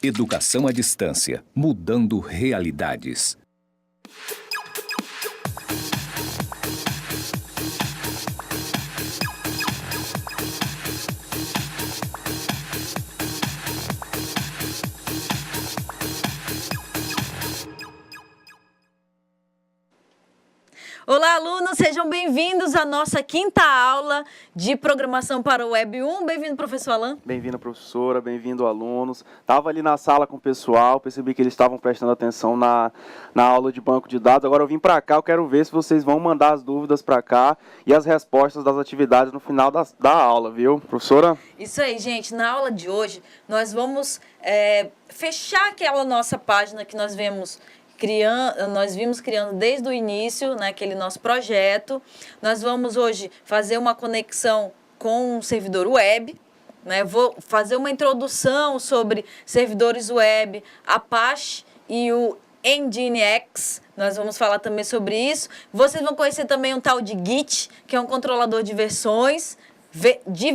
Educação à distância, mudando realidades. Olá, alunos, sejam bem-vindos à nossa quinta aula de programação para o Web 1. Bem-vindo, professor Alan. Bem-vindo, professora, bem-vindo, alunos. Estava ali na sala com o pessoal, percebi que eles estavam prestando atenção na aula de banco de dados. Agora eu vim para cá, eu quero ver se vocês vão mandar as dúvidas para cá e as respostas das atividades no final da aula, viu, professora? Isso aí, gente. Na aula de hoje, nós vamos fechar aquela nossa página que nós vimos criando desde o início, né, aquele nosso projeto. Nós vamos hoje fazer uma conexão com um servidor web, né? Vou fazer uma introdução sobre servidores web, Apache e o Nginx. Nós vamos falar também sobre isso. Vocês vão conhecer também um tal de Git, que é um controlador de versões. De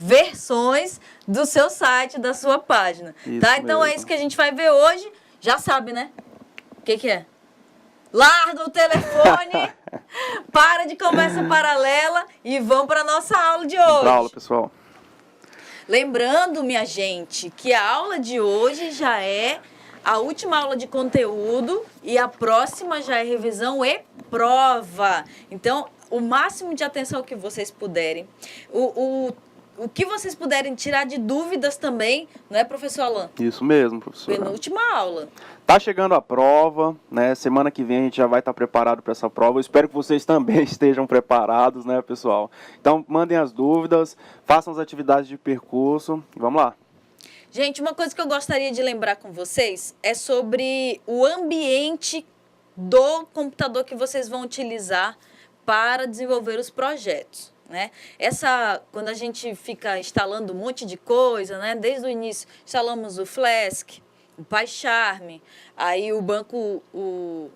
versões do seu site, da sua página. Isso tá? Então mesmo. É isso que a gente vai ver hoje. Já sabe, né? O que é? Larga o telefone, para de conversa paralela e vamos para a nossa aula de hoje. Vamos pra aula, pessoal. Lembrando, minha gente, que a aula de hoje já é a última aula de conteúdo e a próxima já é revisão e prova. Então, o máximo de atenção que vocês puderem. O que vocês puderem tirar de dúvidas também, não é, professor Alan? Isso mesmo, professora. Penúltima aula. Tá chegando a prova, né? Semana que vem a gente já vai estar preparado para essa prova. Eu espero que vocês também estejam preparados, né, pessoal? Então, mandem as dúvidas, façam as atividades de percurso. Vamos lá. Gente, uma coisa que eu gostaria de lembrar com vocês é sobre o ambiente do computador que vocês vão utilizar para desenvolver os projetos. Né? Quando a gente fica instalando um monte de coisa, né? Desde o início, instalamos o Flask, o PyCharm, aí o banco, o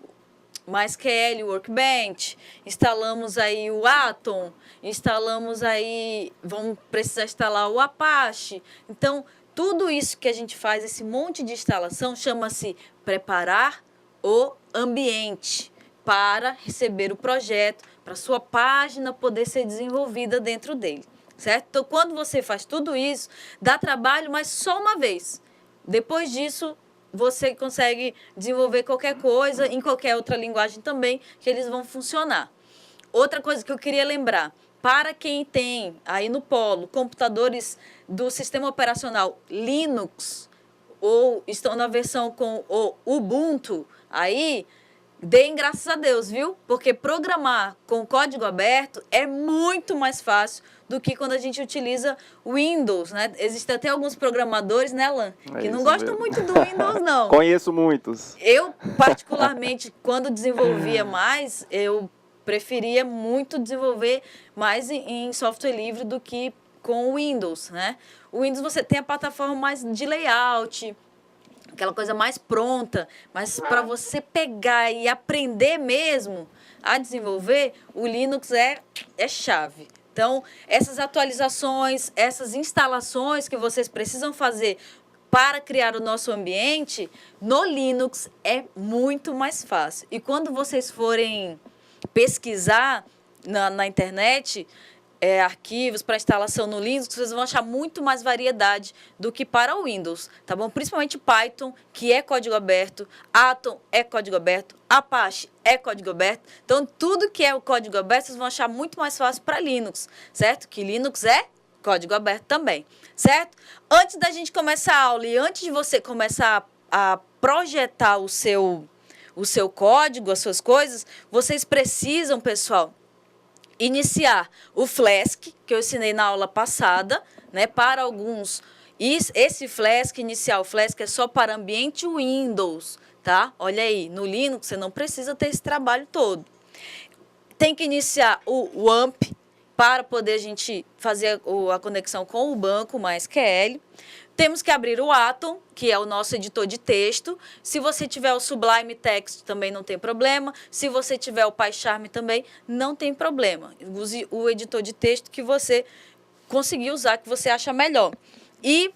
MySQL, o Workbench, instalamos aí o Atom, instalamos aí, vamos precisar instalar o Apache. Então, tudo isso que a gente faz, esse monte de instalação, chama-se preparar o ambiente para receber o projeto, para a sua página poder ser desenvolvida dentro dele, certo? Então, quando você faz tudo isso, dá trabalho, mas só uma vez. Depois disso, você consegue desenvolver qualquer coisa, em qualquer outra linguagem também, que eles vão funcionar. Outra coisa que eu queria lembrar, para quem tem aí no Polo computadores do sistema operacional Linux, ou estão na versão com o Ubuntu, aí deem graças a Deus, viu? Porque programar com código aberto é muito mais fácil do que quando a gente utiliza Windows, né? Existem até alguns programadores, né, Alan? Que não gostam muito do Windows, não. Conheço muitos. Eu, particularmente, quando desenvolvia mais, eu preferia muito desenvolver mais em software livre do que com o Windows, né? O Windows você tem a plataforma mais de layout, aquela coisa mais pronta, mas para você pegar e aprender mesmo a desenvolver, o Linux é chave. Então, essas atualizações, essas instalações que vocês precisam fazer para criar o nosso ambiente, no Linux é muito mais fácil. E quando vocês forem pesquisar na internet, arquivos para instalação no Linux, vocês vão achar muito mais variedade do que para o Windows, tá bom? Principalmente Python, que é código aberto, Atom é código aberto, Apache é código aberto. Então, tudo que é o código aberto, vocês vão achar muito mais fácil para Linux, certo? Que Linux é código aberto também, certo? Antes da gente começar a aula e antes de você começar a projetar o seu código, as suas coisas, vocês precisam, pessoal, iniciar o Flask, que eu ensinei na aula passada, né, para alguns. Esse Flask, iniciar o Flask é só para ambiente Windows, tá? Olha aí, no Linux você não precisa ter esse trabalho todo. Tem que iniciar o WAMP para poder a gente fazer a conexão com o banco MySQL. Temos que abrir o Atom, que é o nosso editor de texto. Se você tiver o Sublime Text, também não tem problema. Se você tiver o PyCharm também, não tem problema. Use o editor de texto que você conseguir usar, que você acha melhor. E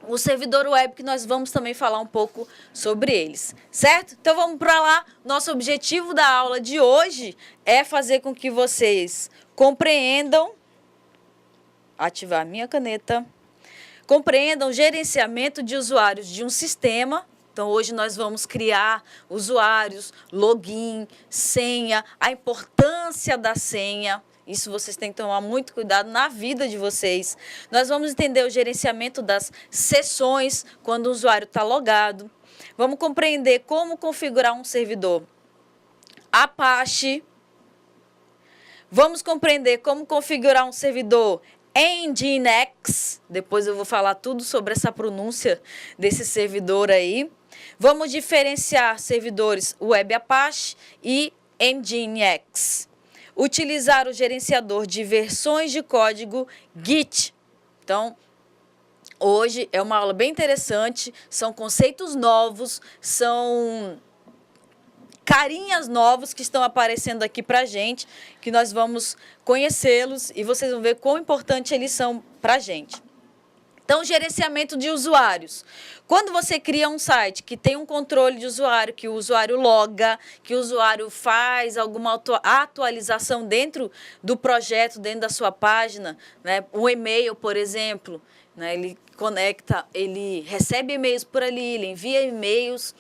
o servidor web, que nós vamos também falar um pouco sobre eles, certo? Então vamos para lá. Nosso objetivo da aula de hoje é fazer com que vocês compreendam, ativar minha caneta, compreendam o gerenciamento de usuários de um sistema. Então, hoje nós vamos criar usuários, login, senha, a importância da senha. Isso vocês têm que tomar muito cuidado na vida de vocês. Nós vamos entender o gerenciamento das sessões, quando o usuário está logado. Vamos compreender como configurar um servidor Apache. Vamos compreender como configurar um servidor Nginx. Depois eu vou falar tudo sobre essa pronúncia desse servidor aí. Vamos diferenciar servidores Web Apache e Nginx. Utilizar o gerenciador de versões de código Git. Então, hoje é uma aula bem interessante, são conceitos novos, são carinhas novos que estão aparecendo aqui para a gente, que nós vamos conhecê-los e vocês vão ver quão importante eles são para a gente. Então, gerenciamento de usuários. Quando você cria um site que tem um controle de usuário, que o usuário loga, que o usuário faz alguma atualização dentro do projeto, dentro da sua página, né? Um e-mail, por exemplo, né? Ele conecta, ele recebe e-mails por ali, ele envia e-mails,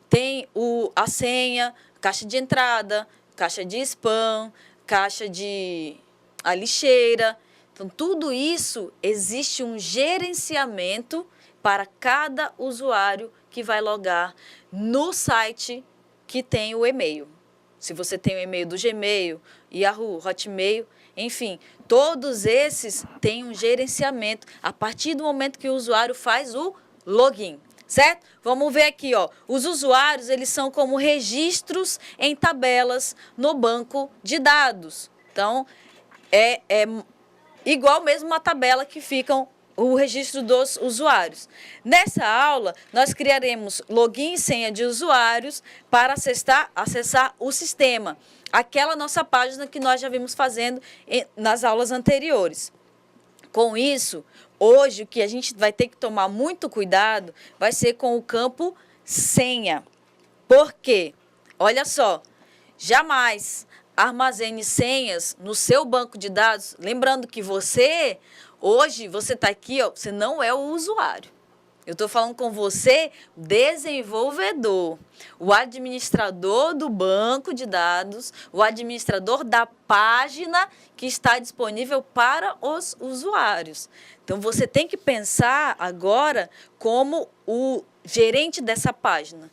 tem a senha, caixa de entrada, caixa de spam, caixa de a lixeira. Então, tudo isso, existe um gerenciamento para cada usuário que vai logar no site que tem o e-mail. Se você tem o e-mail do Gmail, Yahoo, Hotmail, enfim, todos esses têm um gerenciamento a partir do momento que o usuário faz o login, certo? Vamos ver aqui, ó. Os usuários, eles são como registros em tabelas no banco de dados. Então, é igual mesmo uma tabela que ficam o registro dos usuários. Nessa aula, nós criaremos login e senha de usuários para acessar o sistema, aquela nossa página que nós já vimos fazendo nas aulas anteriores. Com isso, hoje, o que a gente vai ter que tomar muito cuidado vai ser com o campo senha. Por quê? Olha só, jamais armazene senhas no seu banco de dados, lembrando que hoje você está aqui, ó, você não é o usuário. Eu estou falando com você, desenvolvedor, o administrador do banco de dados, o administrador da página que está disponível para os usuários. Então, você tem que pensar agora como o gerente dessa página.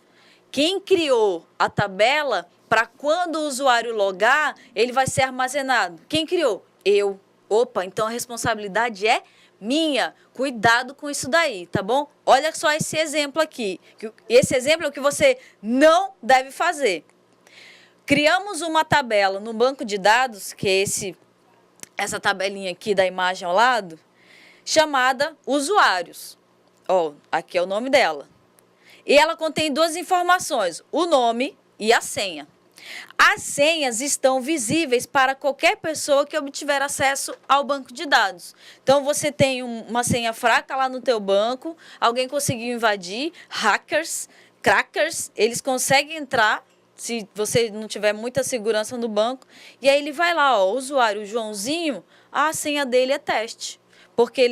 Quem criou a tabela para quando o usuário logar, ele vai ser armazenado? Quem criou? Eu. Opa, então a responsabilidade é minha. Cuidado com isso daí, tá bom? Olha só esse exemplo aqui. Esse exemplo é o que você não deve fazer. Criamos uma tabela no banco de dados, que é essa tabelinha aqui da imagem ao lado, chamada usuários. Ó, aqui é o nome dela. E ela contém duas informações, o nome e a senha. As senhas estão visíveis para qualquer pessoa que obtiver acesso ao banco de dados. Então, você tem uma senha fraca lá no teu banco, alguém conseguiu invadir, hackers, crackers, eles conseguem entrar, se você não tiver muita segurança no banco, e aí ele vai lá, ó, o usuário Joãozinho, a senha dele é teste, porque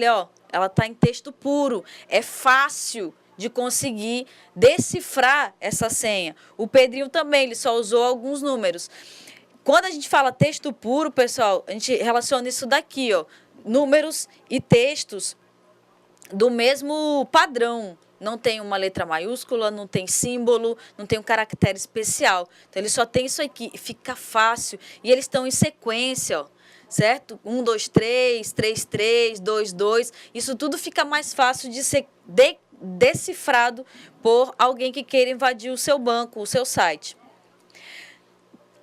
ela está em texto puro, é fácil de conseguir decifrar essa senha. O Pedrinho também, ele só usou alguns números. Quando a gente fala texto puro, pessoal, a gente relaciona isso daqui, ó, números e textos do mesmo padrão. Não tem uma letra maiúscula, não tem símbolo, não tem um caractere especial. Então, ele só tem isso aqui, fica fácil. E eles estão em sequência, ó, certo? 1, 2, 3, 3, 3, 2, 2. Isso tudo fica mais fácil de ser decifrado por alguém que queira invadir o seu banco, o seu site.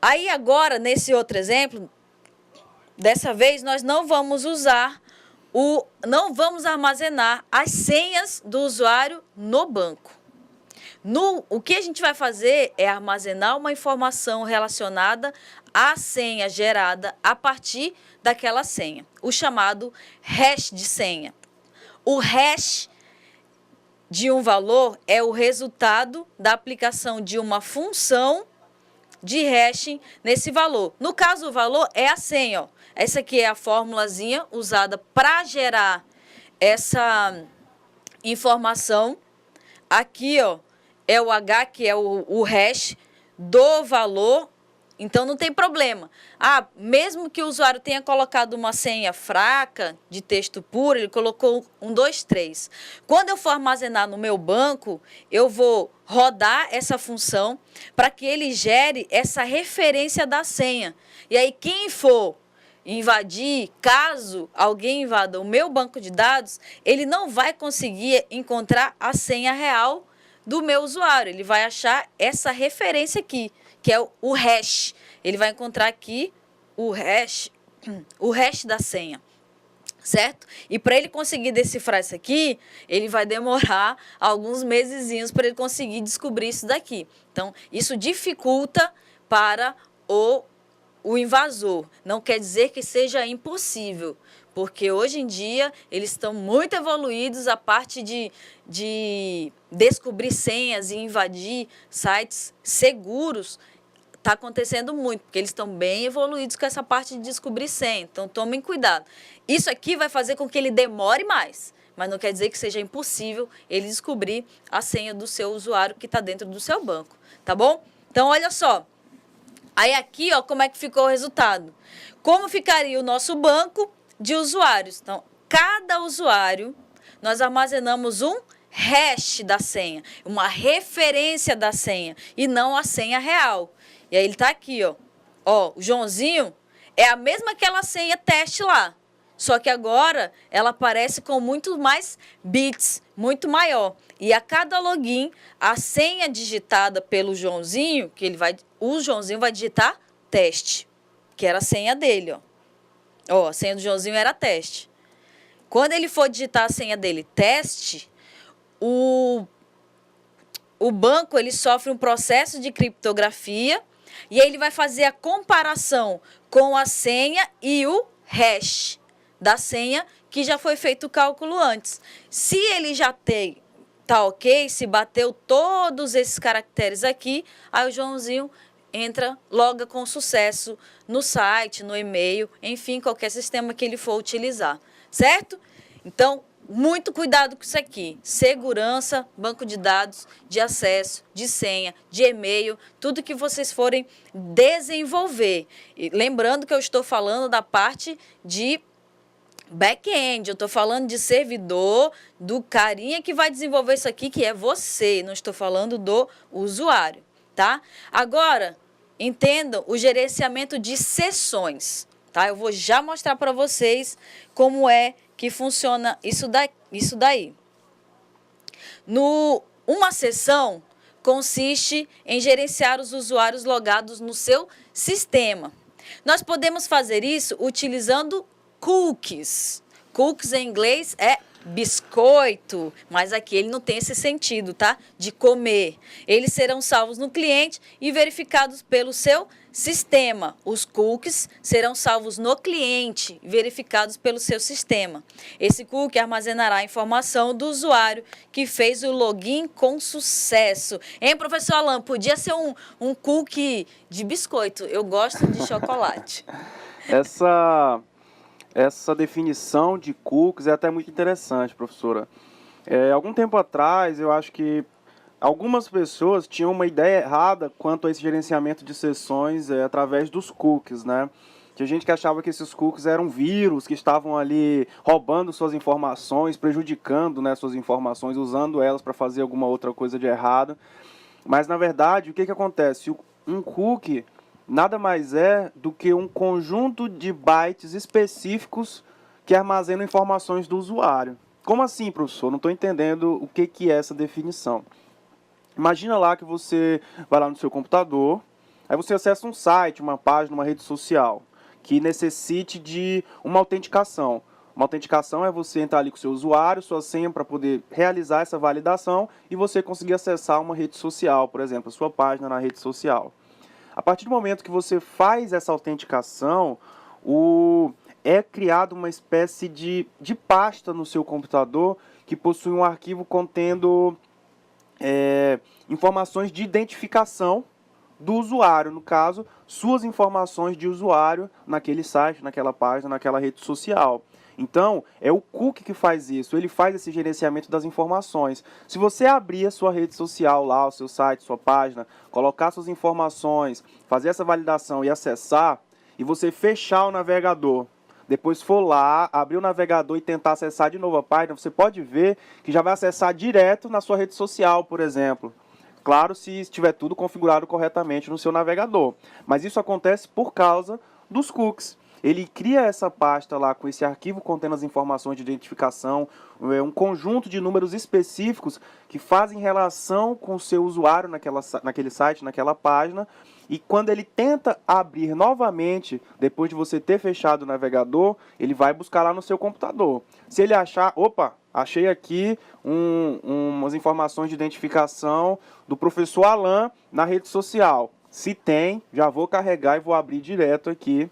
Aí agora, nesse outro exemplo, dessa vez nós não vamos armazenar as senhas do usuário no banco. O que a gente vai fazer é armazenar uma informação relacionada à senha gerada a partir daquela senha, o chamado hash de senha. O hash de um valor é o resultado da aplicação de uma função de hashing nesse valor. No caso, o valor é a senha. Ó. Essa aqui é a formulazinha usada para gerar essa informação. Aqui, ó, é o H, que é o hash do valor. Então, não tem problema. Mesmo que o usuário tenha colocado uma senha fraca, de texto puro, ele colocou 1, 2, 3. Quando eu for armazenar no meu banco, eu vou rodar essa função para que ele gere essa referência da senha. E aí, quem for invadir, caso alguém invada o meu banco de dados, ele não vai conseguir encontrar a senha real do meu usuário. Ele vai achar essa referência aqui, que é o hash. Ele vai encontrar aqui o hash da senha, certo? E para ele conseguir decifrar isso aqui, ele vai demorar alguns mesezinhos para ele conseguir descobrir isso daqui. Então, isso dificulta para o invasor. Não quer dizer que seja impossível, porque hoje em dia eles estão muito evoluídos a parte de descobrir senhas e invadir sites seguros. Está acontecendo muito, porque eles estão bem evoluídos com essa parte de descobrir senha. Então, tomem cuidado. Isso aqui vai fazer com que ele demore mais, mas não quer dizer que seja impossível ele descobrir a senha do seu usuário que está dentro do seu banco, tá bom? Então, olha só. Aí aqui, ó, como é que ficou o resultado? Como ficaria o nosso banco de usuários? Então, cada usuário, nós armazenamos um hash da senha, uma referência da senha, e não a senha real. E aí ele está aqui, ó. Ó, o Joãozinho é a mesma aquela senha teste lá. Só que agora ela aparece com muito mais bits, muito maior. E a cada login, a senha digitada pelo Joãozinho, o Joãozinho vai digitar teste, que era a senha dele, ó. Ó, a senha do Joãozinho era teste. Quando ele for digitar a senha dele teste, o banco ele sofre um processo de criptografia e aí ele vai fazer a comparação com a senha e o hash da senha que já foi feito o cálculo antes. Se ele já tá ok, se bateu todos esses caracteres aqui, aí o Joãozinho loga com sucesso no site, no e-mail, enfim, qualquer sistema que ele for utilizar, certo? Então, muito cuidado com isso aqui. Segurança, banco de dados, de acesso, de senha, de e-mail, tudo que vocês forem desenvolver. E lembrando que eu estou falando da parte de back-end, eu estou falando de servidor, do carinha que vai desenvolver isso aqui, que é você, não estou falando do usuário, tá? Agora, entendam o gerenciamento de sessões, tá? Eu vou já mostrar para vocês como é que funciona isso daí. Uma sessão consiste em gerenciar os usuários logados no seu sistema. Nós podemos fazer isso utilizando cookies. Cookies em inglês é biscoito, mas aqui ele não tem esse sentido, tá? De comer. Eles serão salvos no cliente e verificados pelo seu sistema. Os cookies serão salvos no cliente, verificados pelo seu sistema. Esse cookie armazenará a informação do usuário que fez o login com sucesso. Hein, professor Alan? Podia ser um cookie de biscoito. Eu gosto de chocolate. Essa definição de cookies é até muito interessante, professora. Algum tempo atrás, eu acho que algumas pessoas tinham uma ideia errada quanto a esse gerenciamento de sessões através dos cookies, né? Tinha gente que achava que esses cookies eram vírus, que estavam ali roubando suas informações, prejudicando, né, suas informações, usando elas para fazer alguma outra coisa de errado. Mas, na verdade, o que acontece? Um cookie nada mais é do que um conjunto de bytes específicos que armazenam informações do usuário. Como assim, professor? Não estou entendendo o que é essa definição. Imagina lá que você vai lá no seu computador, aí você acessa um site, uma página, uma rede social, que necessite de uma autenticação. Uma autenticação é você entrar ali com o seu usuário, sua senha, para poder realizar essa validação e você conseguir acessar uma rede social, por exemplo, a sua página na rede social. A partir do momento que você faz essa autenticação, é criada uma espécie de pasta no seu computador que possui um arquivo contendo informações de identificação do usuário, no caso, suas informações de usuário naquele site, naquela página, naquela rede social. Então, é o cookie que faz isso, ele faz esse gerenciamento das informações. Se você abrir a sua rede social lá, o seu site, sua página, colocar suas informações, fazer essa validação e acessar, e você fechar o navegador, depois for lá, abrir o navegador e tentar acessar de novo a página, você pode ver que já vai acessar direto na sua rede social, por exemplo. Claro, se estiver tudo configurado corretamente no seu navegador. Mas isso acontece por causa dos cookies. Ele cria essa pasta lá com esse arquivo contendo as informações de identificação, um conjunto de números específicos que fazem relação com o seu usuário naquele site, naquela página. E quando ele tenta abrir novamente, depois de você ter fechado o navegador, ele vai buscar lá no seu computador. Se ele achar, opa, achei aqui umas informações de identificação do professor Alan na rede social. Se tem, já vou carregar e vou abrir direto aqui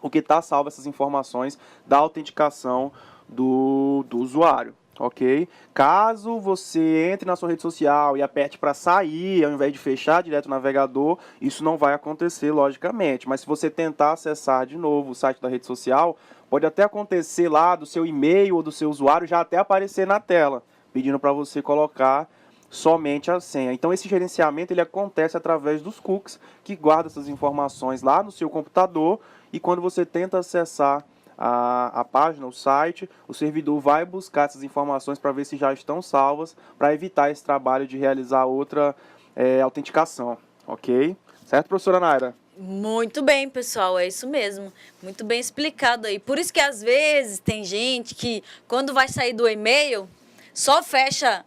o que está salvo essas informações da autenticação do usuário, ok? Caso você entre na sua rede social e aperte para sair, ao invés de fechar direto o navegador, isso não vai acontecer, logicamente. Mas se você tentar acessar de novo o site da rede social, pode até acontecer lá do seu e-mail ou do seu usuário já até aparecer na tela, pedindo para você colocar somente a senha. Então esse gerenciamento ele acontece através dos cookies que guardam essas informações lá no seu computador e quando você tenta acessar a página, o site, o servidor vai buscar essas informações para ver se já estão salvas, para evitar esse trabalho de realizar outra autenticação, ok? Certo, professora Naira? Muito bem, pessoal, é isso mesmo. Muito bem explicado aí. Por isso que às vezes tem gente que quando vai sair do e-mail, só fecha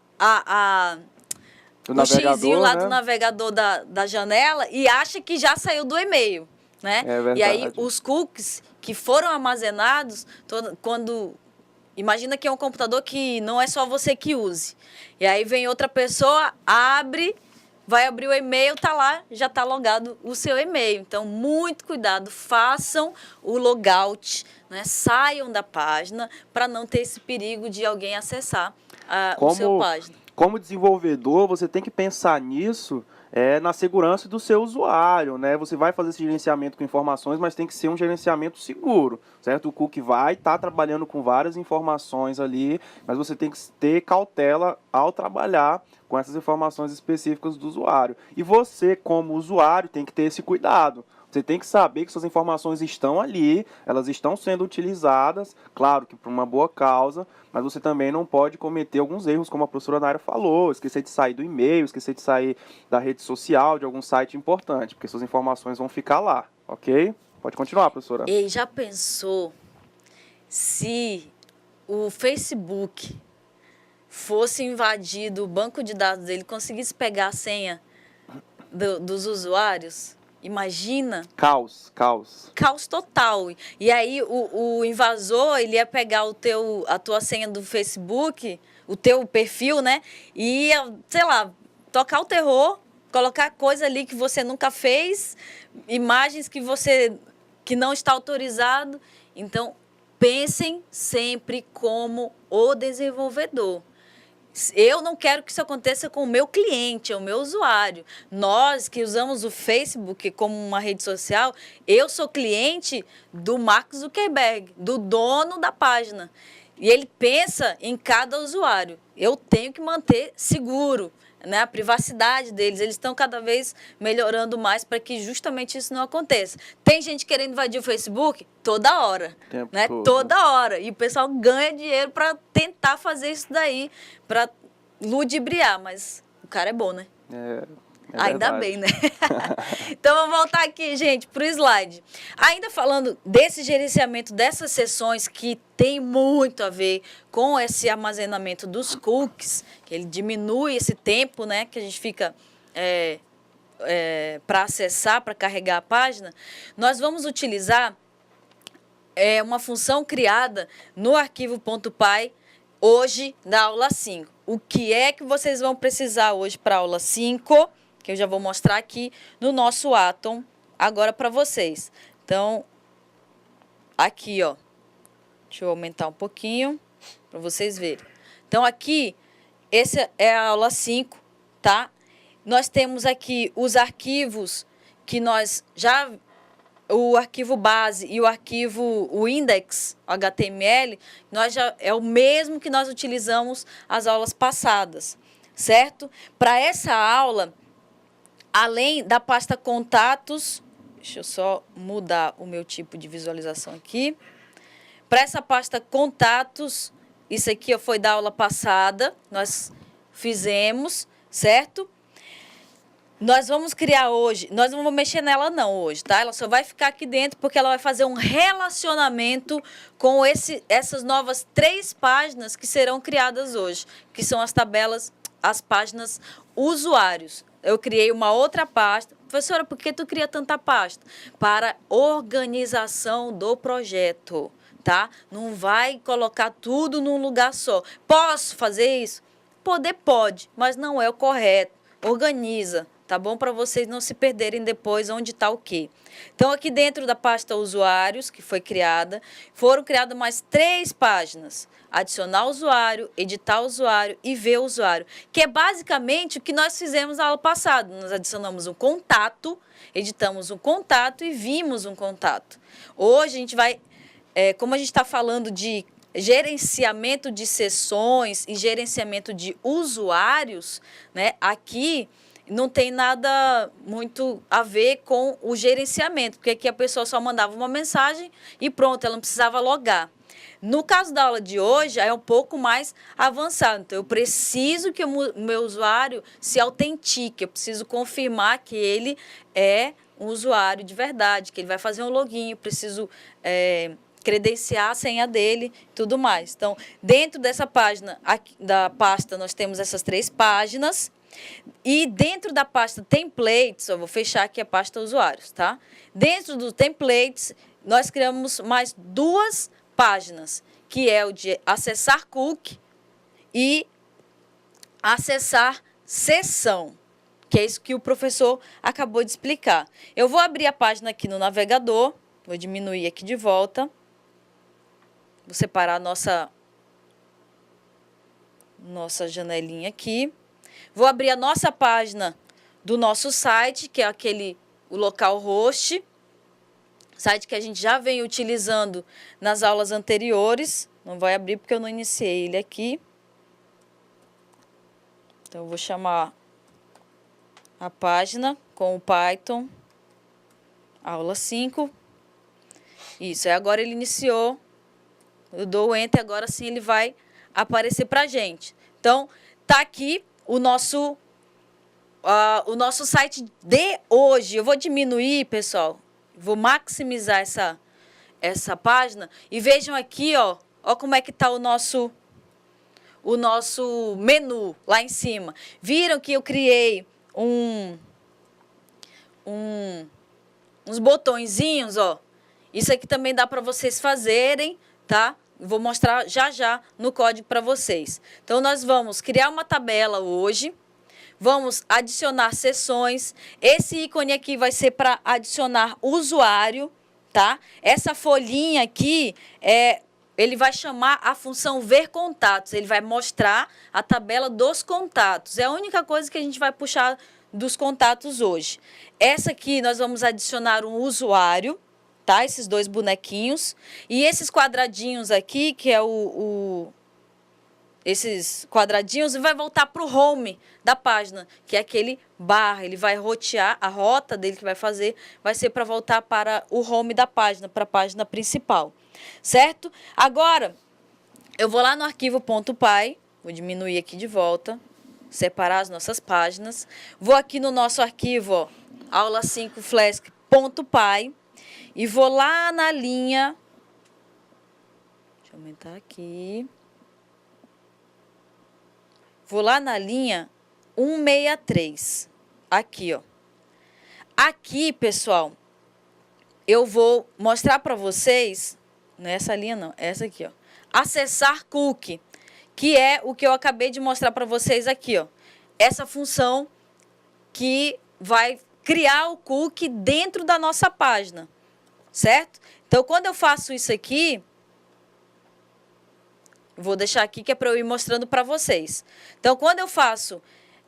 o xizinho lá, né, do navegador da janela e acha que já saiu do e-mail, né? É verdade. E aí os cookies que foram armazenados, imagina que é um computador que não é só você que use. E aí vem outra pessoa, vai abrir o e-mail, tá lá, já está logado o seu e-mail. Então, muito cuidado, façam o logout, né? Saiam da página para não ter esse perigo de alguém acessar o seu página. Como desenvolvedor, você tem que pensar nisso na segurança do seu usuário, né? Você vai fazer esse gerenciamento com informações, mas tem que ser um gerenciamento seguro, certo? O cookie vai estar trabalhando com várias informações ali, mas você tem que ter cautela ao trabalhar com essas informações específicas do usuário. E você, como usuário, tem que ter esse cuidado. Você tem que saber que suas informações estão ali, elas estão sendo utilizadas, claro que por uma boa causa, mas você também não pode cometer alguns erros, como a professora Naira falou, esquecer de sair do e-mail, esquecer de sair da rede social, de algum site importante, porque suas informações vão ficar lá, ok? Pode continuar, professora. E já pensou se o Facebook fosse invadido, o banco de dados dele conseguisse pegar a senha dos usuários? Imagina. Caos. Caos total. E aí o invasor, ele ia pegar a tua senha do Facebook, o teu perfil, né? E ia, sei lá, tocar o terror, colocar coisa ali que você nunca fez, imagens que não está autorizado. Então, pensem sempre como o desenvolvedor. Eu não quero que isso aconteça com o meu cliente, o meu usuário. Nós que usamos o Facebook como uma rede social, eu sou cliente do Mark Zuckerberg, do dono da página. E ele pensa em cada usuário. Eu tenho que manter seguro, né, a privacidade deles. Eles estão cada vez melhorando mais para que justamente isso não aconteça. Tem gente querendo invadir o Facebook toda hora, né? Toda hora. E o pessoal ganha dinheiro para tentar fazer isso daí, para ludibriar. Mas o cara é bom, né? Ainda bem, né? Então, vamos voltar aqui, gente, para o slide. Ainda falando desse gerenciamento dessas sessões que tem muito a ver com esse armazenamento dos cookies, que ele diminui esse tempo, né, que a gente fica para acessar, para carregar a página, nós vamos utilizar uma função criada no arquivo .py hoje da aula 5. O que é que vocês vão precisar hoje para a aula 5? Que eu já vou mostrar aqui no nosso Atom agora para vocês. Então, aqui, ó, Deixa eu aumentar um pouquinho para vocês verem. Então, aqui, essa é a aula 5, tá? Nós temos aqui os arquivos que nós já... O arquivo base e o index HTML, é o mesmo que nós utilizamos as aulas passadas, certo? Para essa aula, além da pasta contatos, deixa eu só mudar o meu tipo de visualização aqui. Para essa pasta contatos, isso aqui foi da aula passada, nós fizemos, certo? Nós vamos criar hoje, nós não vamos mexer nela não hoje, tá? Ela só vai ficar aqui dentro porque ela vai fazer um relacionamento com essas novas 3 páginas que serão criadas hoje, que são as tabelas, as páginas usuários. Eu criei uma outra pasta. Professora, por que tu cria tanta pasta? Para organização do projeto, tá? Não vai colocar tudo num lugar só. Posso fazer isso? Poder pode, mas não é o correto. Organiza. Tá bom? Para vocês não se perderem depois onde está o quê. Então, aqui dentro da pasta usuários, que foi criada, foram criadas mais 3 páginas. Adicionar usuário, editar usuário e ver usuário. Que é basicamente o que nós fizemos na aula passada. Nós adicionamos um contato, editamos um contato e vimos um contato. Hoje a gente vai, como a gente está falando de gerenciamento de sessões e gerenciamento de usuários, né? Aqui... não tem nada muito a ver com o gerenciamento, porque aqui a pessoa só mandava uma mensagem e pronto, ela não precisava logar. No caso da aula de hoje, é um pouco mais avançado. Então, eu preciso que o meu usuário se autentique, eu preciso confirmar que ele é um usuário de verdade, que ele vai fazer um login, eu preciso credenciar a senha dele e tudo mais. Então, dentro dessa página, aqui, da pasta, nós temos essas 3 páginas. E dentro da pasta templates, eu vou fechar aqui a pasta usuários, tá? Dentro do templates, nós criamos mais 2 páginas, que é o de acessar cookie e acessar sessão, que é isso que o professor acabou de explicar. Eu vou abrir a página aqui no navegador, vou diminuir aqui de volta, vou separar a nossa janelinha aqui. Vou abrir a nossa página do nosso site, que é o localhost, site que a gente já vem utilizando nas aulas anteriores. Não vai abrir porque eu não iniciei ele aqui. Então, eu vou chamar a página com o Python, aula 5. Isso, agora ele iniciou. Eu dou o Enter, agora sim ele vai aparecer para a gente. Então, tá aqui o nosso site de hoje. Eu vou diminuir, pessoal. Vou maximizar essa página. E vejam aqui, ó como é que está o nosso menu lá em cima. Viram que eu criei uns botõezinhos, ó. Isso aqui também dá para vocês fazerem, tá? Vou mostrar já no código para vocês. Então, nós vamos criar uma tabela hoje. Vamos adicionar sessões. Esse ícone aqui vai ser para adicionar usuário, tá? Essa folhinha aqui, ele vai chamar a função ver contatos. Ele vai mostrar a tabela dos contatos. É a única coisa que a gente vai puxar dos contatos hoje. Essa aqui, nós vamos adicionar um usuário, tá? Esses 2 bonequinhos. E esses quadradinhos aqui, que é esses quadradinhos, vai voltar para o home da página, que é aquele barra. Ele vai rotear, a rota dele que vai fazer vai ser para voltar para o home da página, para a página principal. Certo? Agora, eu vou lá no arquivo .py, vou diminuir aqui de volta, separar as nossas páginas. Vou aqui no nosso arquivo, ó, aula 5 flask.py. E vou lá na linha... Deixa eu aumentar aqui. Vou lá na linha 163. Aqui, ó. Aqui, pessoal, eu vou mostrar para vocês... Não é essa linha, não. É essa aqui, ó. Acessar cookie, que é o que eu acabei de mostrar para vocês aqui, ó. Essa função que vai criar o cookie dentro da nossa página. Certo? Então, quando eu faço isso aqui, Vou deixar aqui que é para eu ir mostrando para vocês. Então, quando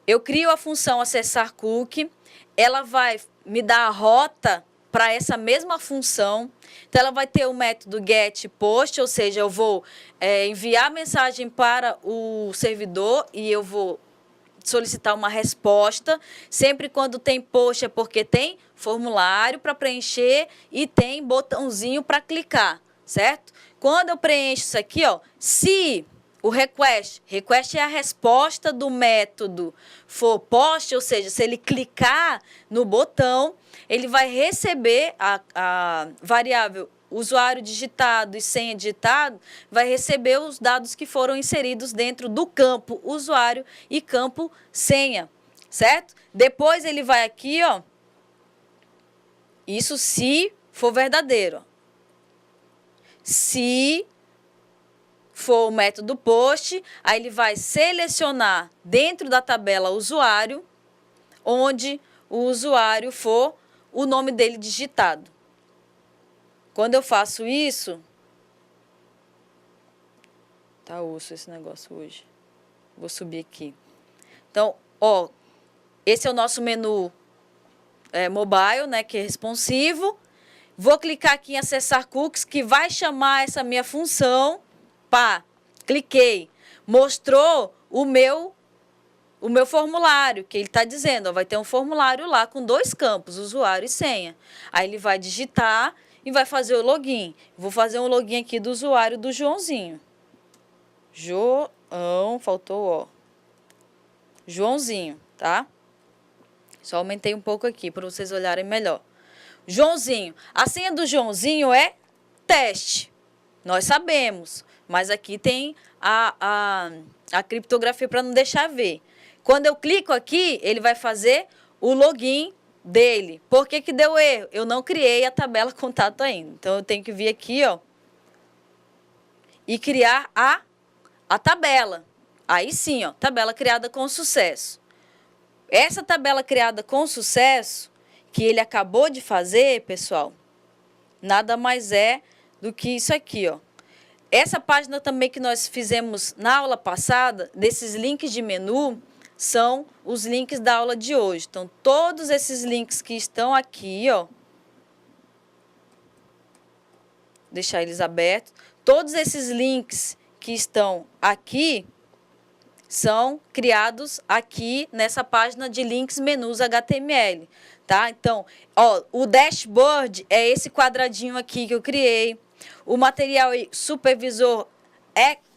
eu crio a função acessar cookie, ela vai me dar a rota para essa mesma função. Então, ela vai ter o método get post, ou seja, eu vou enviar a mensagem para o servidor e eu vou solicitar uma resposta. Sempre quando tem post é porque tem formulário para preencher e tem botãozinho para clicar, certo? Quando eu preencho isso aqui, ó, se o request é a resposta do método for post, ou seja, se ele clicar no botão, ele vai receber a variável usuário digitado e senha digitado, vai receber os dados que foram inseridos dentro do campo usuário e campo senha, certo? Depois ele vai aqui, ó, isso se for verdadeiro. Se for o método post, aí ele vai selecionar dentro da tabela usuário, onde o usuário for o nome dele digitado. Quando eu faço isso, tá osso esse negócio hoje. Vou subir aqui. Então, ó, esse é o nosso menu mobile, né, que é responsivo. Vou clicar aqui em acessar cookies, que vai chamar essa minha função. Pá, cliquei. Mostrou o meu formulário, que ele está dizendo, ó, vai ter um formulário lá com 2 campos, usuário e senha. Aí ele vai digitar e vai fazer o login. Vou fazer um login aqui do usuário do Joãozinho. Faltou ó. Joãozinho, tá? Só aumentei um pouco aqui para vocês olharem melhor. Joãozinho. A senha do Joãozinho é teste. Nós sabemos, mas aqui tem a criptografia para não deixar ver. Quando eu clico aqui, ele vai fazer o login dele. Por que que deu erro? Eu não criei a tabela contato ainda. Então, eu tenho que vir aqui, ó, e criar a tabela. Aí sim, ó, tabela criada com sucesso. Essa tabela criada com sucesso, que ele acabou de fazer, pessoal, nada mais é do que isso aqui, ó. Essa página também que nós fizemos na aula passada, desses links de menu, são os links da aula de hoje. Então, todos esses links que estão aqui, ó, deixar eles abertos, todos esses links que estão aqui são criados aqui nessa página de links menus HTML, tá? Então, ó, o dashboard é esse quadradinho aqui que eu criei. O material supervisor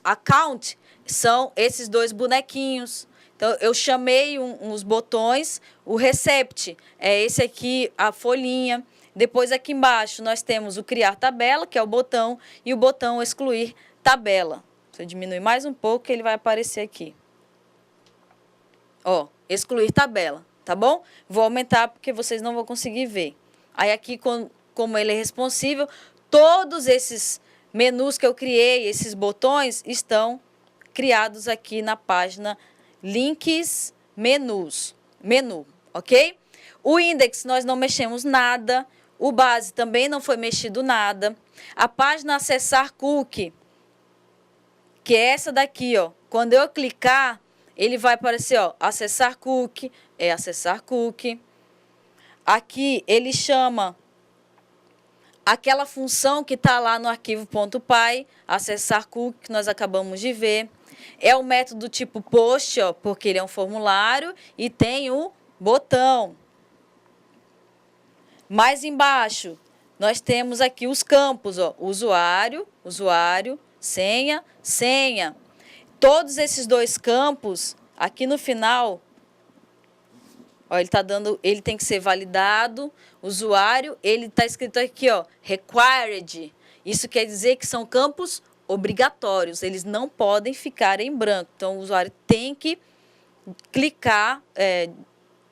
account são esses 2 bonequinhos. Então, eu chamei uns botões. O recept é esse aqui, a folhinha. Depois, aqui embaixo, nós temos o criar tabela, que é o botão, e o botão excluir tabela. Você diminui mais um pouco, que ele vai aparecer aqui. Ó, excluir tabela, tá bom? Vou aumentar, porque vocês não vão conseguir ver. Aí, aqui, como ele é responsível, todos esses menus que eu criei, esses botões, estão criados aqui na página links menus, menu, ok? O index nós não mexemos nada, o base também não foi mexido nada. A página acessar cookie, que é essa daqui, ó, quando eu clicar, ele vai aparecer, ó, acessar cookie, é acessar cookie. Aqui ele chama aquela função que está lá no arquivo.py, acessar cookie, que nós acabamos de ver. É o método tipo post, ó, porque ele é um formulário e tem o botão. Mais embaixo, nós temos aqui os campos, ó, usuário, senha, senha. Todos esses 2 campos, aqui no final, ó, ele tem que ser validado. Usuário, ele está escrito aqui, ó, required. Isso quer dizer que são campos obrigatórios, eles não podem ficar em branco. Então, o usuário tem que clicar,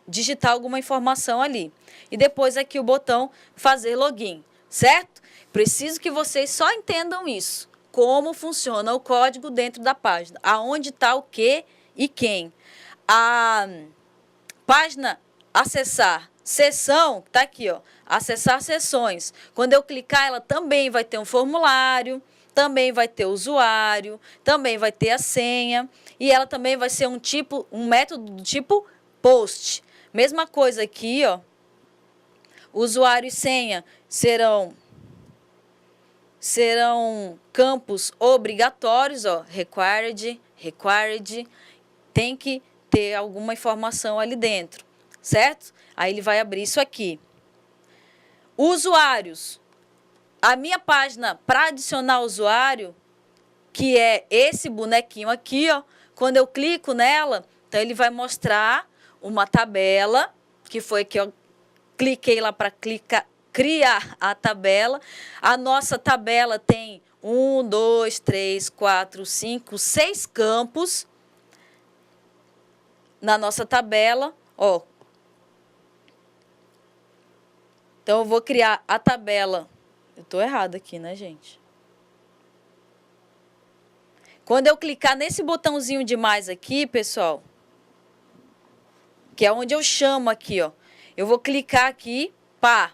digitar alguma informação ali. E depois aqui o botão fazer login, certo? Preciso que vocês só entendam isso, como funciona o código dentro da página, aonde está o que e quem. A página acessar seção, está aqui, ó, acessar sessões. Quando eu clicar, ela também vai ter um formulário, também vai ter o usuário, também vai ter a senha, e ela também vai ser um método do tipo post. Mesma coisa aqui, ó. Usuário e senha serão campos obrigatórios, ó, required, tem que ter alguma informação ali dentro, certo? Aí ele vai abrir isso aqui. Usuários. A minha página para adicionar usuário, que é esse bonequinho aqui, ó, quando eu clico nela, então ele vai mostrar uma tabela, que foi que eu cliquei lá para criar a tabela. A nossa tabela tem 1, 2, 3, 4, 5, 6 campos na nossa tabela, ó. Então, eu vou criar a tabela. Eu estou errada aqui, né, gente? Quando eu clicar nesse botãozinho de mais aqui, pessoal, que é onde eu chamo aqui, ó. Eu vou clicar aqui, pá.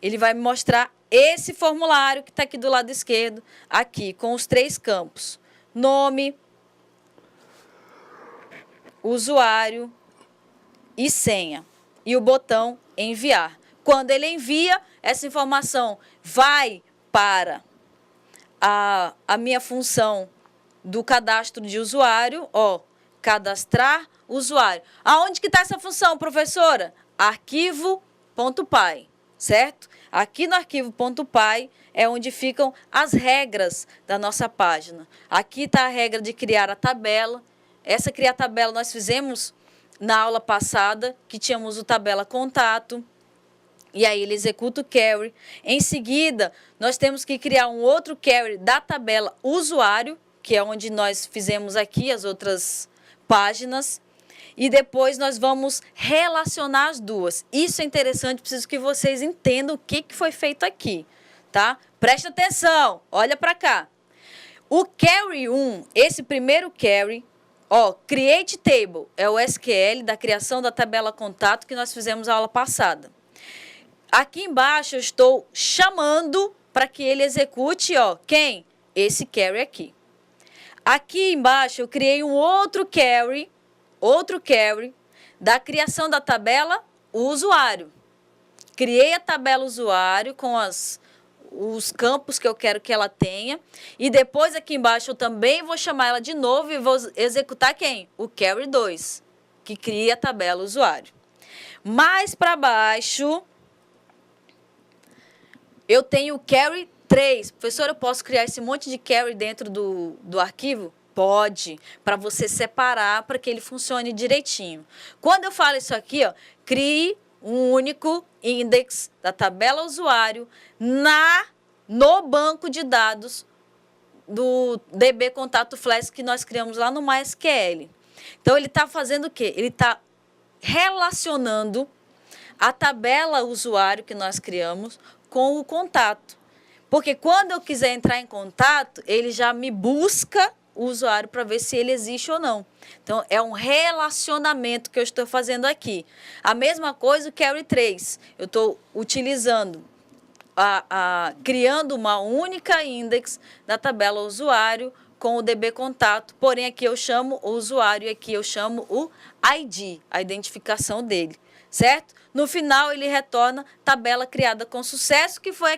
Ele vai me mostrar esse formulário que está aqui do lado esquerdo, aqui, com os 3 campos. Nome, usuário e senha. E o botão enviar. Quando ele envia, essa informação vai para a minha função do cadastro de usuário, ó, cadastrar usuário. Aonde que está essa função, professora? Arquivo.py, certo? Aqui no arquivo.py é onde ficam as regras da nossa página. Aqui está a regra de criar a tabela. Essa criar tabela nós fizemos na aula passada, que tínhamos o tabela contato. E aí ele executa o query. Em seguida, nós temos que criar um outro query da tabela usuário, que é onde nós fizemos aqui as outras páginas. E depois nós vamos relacionar as duas. Isso é interessante, preciso que vocês entendam o que foi feito aqui, tá? Presta atenção, olha para cá. O query 1, esse primeiro query, ó, create table, é o SQL da criação da tabela contato que nós fizemos na aula passada. Aqui embaixo eu estou chamando para que ele execute, ó, quem? Esse query aqui. Aqui embaixo eu criei um outro query da criação da tabela usuário. Criei a tabela usuário com os campos que eu quero que ela tenha. E depois aqui embaixo eu também vou chamar ela de novo e vou executar quem? O query 2, que cria a tabela usuário. Mais para baixo, eu tenho o query 3. Professor, eu posso criar esse monte de query dentro do arquivo? Pode, para você separar, para que ele funcione direitinho. Quando eu falo isso aqui, ó, crie um único index da tabela usuário no banco de dados do DB Contato Flask que nós criamos lá no MySQL. Então, ele está fazendo o quê? Ele está relacionando a tabela usuário que nós criamos com o contato. Porque quando eu quiser entrar em contato, ele já me busca o usuário para ver se ele existe ou não. Então, é um relacionamento que eu estou fazendo aqui. A mesma coisa o query 3. Eu estou utilizando, criando uma única index da tabela usuário com o DB Contato. Porém, aqui eu chamo o usuário e aqui eu chamo o ID, a identificação dele. Certo? No final, ele retorna tabela criada com sucesso, que foi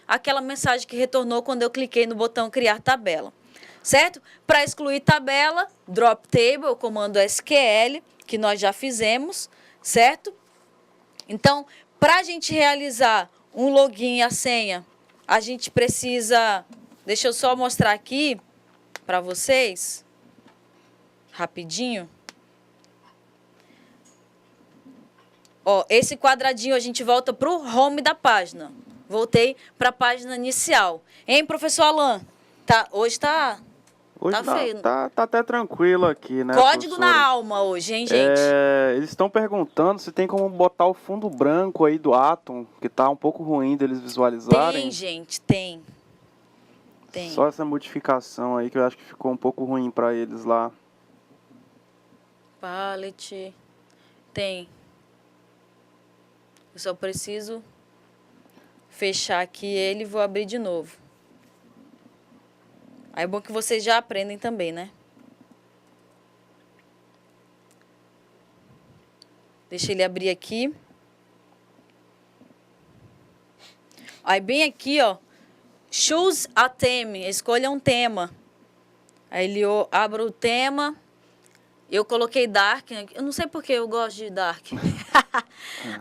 aquela mensagem que retornou quando eu cliquei no botão criar tabela. Certo? Para excluir tabela, drop table, o comando SQL, que nós já fizemos, certo? Então, para a gente realizar um login e a senha, a gente precisa... Deixa eu só mostrar aqui para vocês, rapidinho. Ó, esse quadradinho a gente volta para o home da página. Voltei para a página inicial. Hein, professor Alan? Hoje está... Hoje tá feio. Tá até tranquilo aqui, né, Código professora? na alma hoje, hein, gente? Eles estão perguntando se tem como botar o fundo branco aí do Atom, que tá um pouco ruim deles visualizarem. Tem, gente, tem. Só essa modificação aí que eu acho que ficou um pouco ruim para eles lá. Palette. Tem. Eu só preciso fechar aqui ele e vou abrir de novo. Aí é bom que vocês já aprendem também, né? Deixa ele abrir aqui. Aí bem aqui, ó. Choose a theme. Escolha um tema. Aí ele abre o tema. Eu coloquei Dark. Eu não sei porque eu gosto de Dark.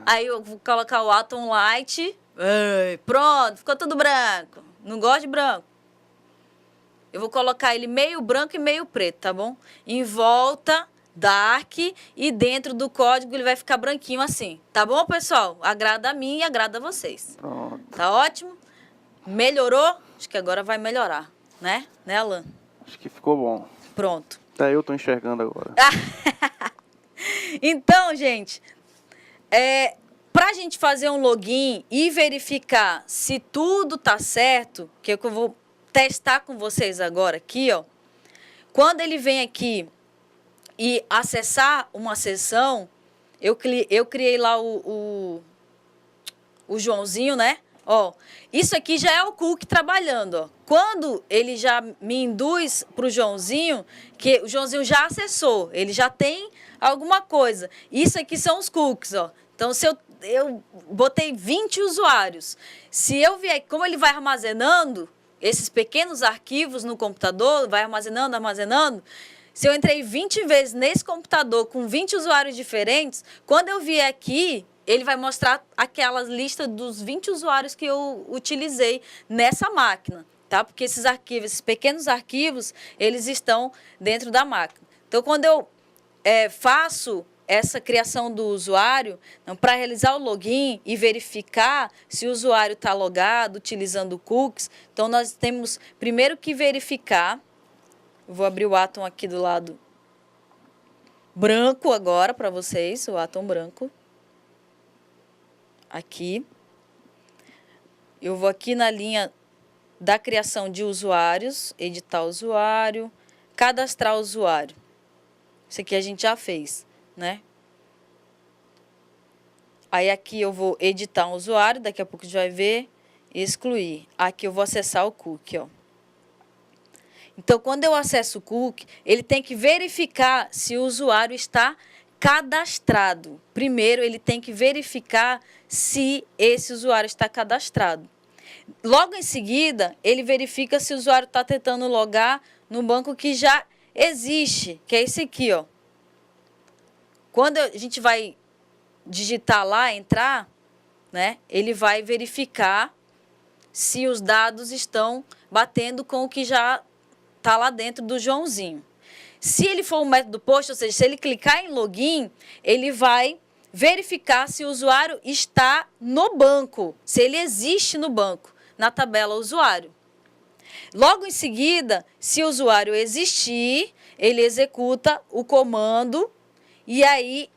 Aí eu vou colocar o Atom Light. Pronto, ficou tudo branco. Não gosto de branco. Eu vou colocar ele meio branco e meio preto, tá bom? Em volta, Dark. E dentro do código ele vai ficar branquinho assim. Tá bom, pessoal? Agrada a mim e agrada a vocês. Pronto. Tá ótimo? Melhorou? Acho que agora vai melhorar, né? Né, Alan? Acho que ficou bom. Pronto. Até eu tô enxergando agora. Então, gente, para a gente fazer um login e verificar se tudo tá certo, que é o que eu vou testar com vocês agora aqui, ó. Quando ele vem aqui e acessar uma sessão, eu criei lá o Joãozinho, né? Ó, isso aqui já é o cookie trabalhando, ó. Quando ele já me induz para o Joãozinho, que o Joãozinho já acessou, ele já tem alguma coisa. Isso aqui são os cookies, ó. Então, se eu botei 20 usuários, se eu vier, como ele vai armazenando esses pequenos arquivos no computador, vai armazenando, se eu entrei 20 vezes nesse computador com 20 usuários diferentes, quando eu vier aqui, ele vai mostrar aquelas listas dos 20 usuários que eu utilizei nessa máquina, tá? Porque esses arquivos, esses pequenos arquivos, eles estão dentro da máquina. Então, quando eu faço essa criação do usuário, para realizar o login e verificar se o usuário está logado, utilizando cookies, então nós temos primeiro que verificar. Eu vou abrir o Atom aqui do lado branco agora para vocês, o Atom branco. Aqui. Eu vou aqui na linha da criação de usuários, editar usuário, cadastrar usuário. Isso aqui a gente já fez, né? Aí aqui eu vou editar um usuário, daqui a pouco a gente vai ver, excluir. Aqui eu vou acessar o cookie, ó. Então, quando eu acesso o cookie, ele tem que verificar se o usuário está cadastrado. Primeiro, ele tem que verificar se esse usuário está cadastrado. Logo em seguida, ele verifica se o usuário está tentando logar no banco que já existe, que é esse aqui, ó. Quando a gente vai digitar lá, entrar, né, ele vai verificar se os dados estão batendo com o que já está lá dentro do Joãozinho. Se ele for um método post, ou seja, se ele clicar em login, ele vai verificar se o usuário está no banco, se ele existe no banco, na tabela usuário. Logo em seguida, se o usuário existir, ele executa o comando e aí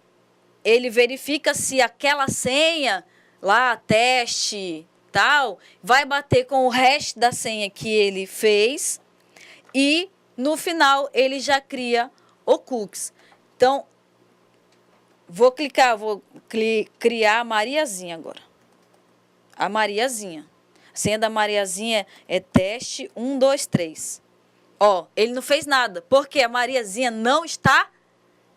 ele verifica se aquela senha lá, teste, tal, vai bater com o hash da senha que ele fez e no final ele já cria o cookies. Então, vou criar a Mariazinha agora. A Mariazinha. A senha da Mariazinha é teste 123. Ó, ele não fez nada, porque a Mariazinha não está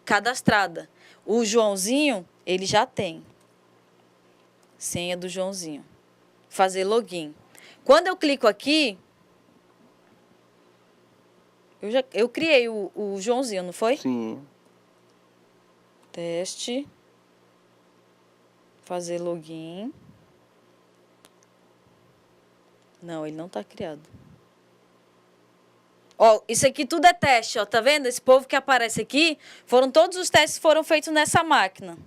cadastrada. O Joãozinho, ele já tem. Senha do Joãozinho. Fazer login. Quando eu clico aqui, eu criei o Joãozinho, não foi? Sim. Teste. Fazer login. Não, ele não está criado. Ó, isso aqui tudo é teste, ó, tá vendo? Esse povo que aparece aqui, todos os testes foram feitos nessa máquina.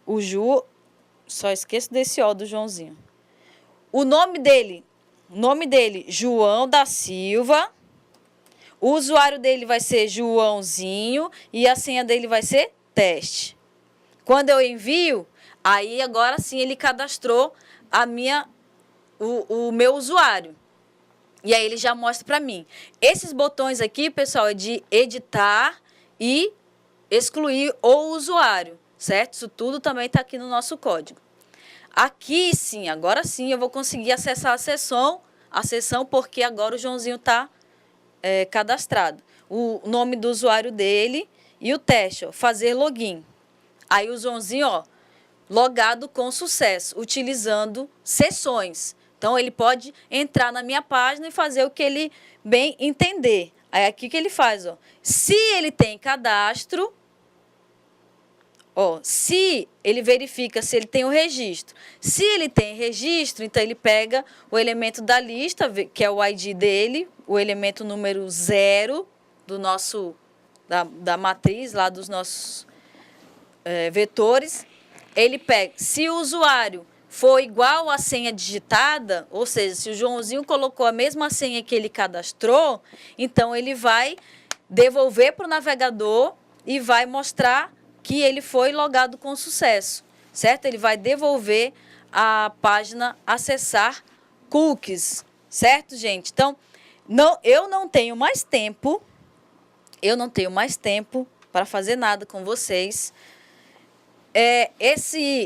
O só esqueço desse ó do Joãozinho. O nome dele, João da Silva. O usuário dele vai ser Joãozinho e a senha dele vai ser teste. Quando eu envio, aí agora sim ele cadastrou o meu usuário. E aí ele já mostra para mim. Esses botões aqui, pessoal, é de editar e excluir o usuário, certo? Isso tudo também está aqui no nosso código. Aqui sim, agora sim eu vou conseguir acessar a sessão a sessão, porque agora o Joãozinho está cadastrado. O nome do usuário dele e o teste, ó, fazer login. Aí o Joãozinho, ó, logado com sucesso, utilizando sessões. Então, ele pode entrar na minha página e fazer o que ele bem entender. Aí, aqui que ele faz, ó. Se ele tem cadastro, ó, se ele verifica se ele tem o registro. Se ele tem registro, então ele pega o elemento da lista, que é o ID dele, o elemento número 0 do nosso, da matriz, lá dos nossos vetores. Ele pega, se o usuário for igual à senha digitada, ou seja, se o Joãozinho colocou a mesma senha que ele cadastrou, então ele vai devolver para o navegador e vai mostrar que ele foi logado com sucesso, certo? Ele vai devolver a página acessar cookies, certo, gente? Então, eu não tenho mais tempo para fazer nada com vocês.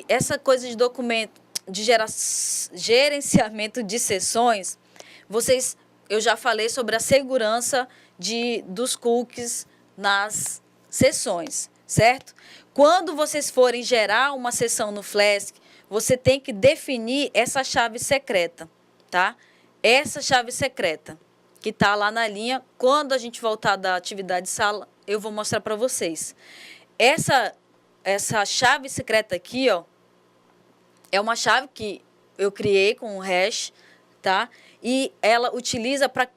Essa coisa de documento, de gerenciamento de sessões, eu já falei sobre a segurança dos cookies nas sessões, certo? Quando vocês forem gerar uma sessão no Flask, você tem que definir essa chave secreta, tá? Essa chave secreta, que está lá na linha. Quando a gente voltar da atividade de sala, eu vou mostrar para vocês. Essa chave secreta aqui, ó, é uma chave que eu criei com um hash, tá? E ela utiliza para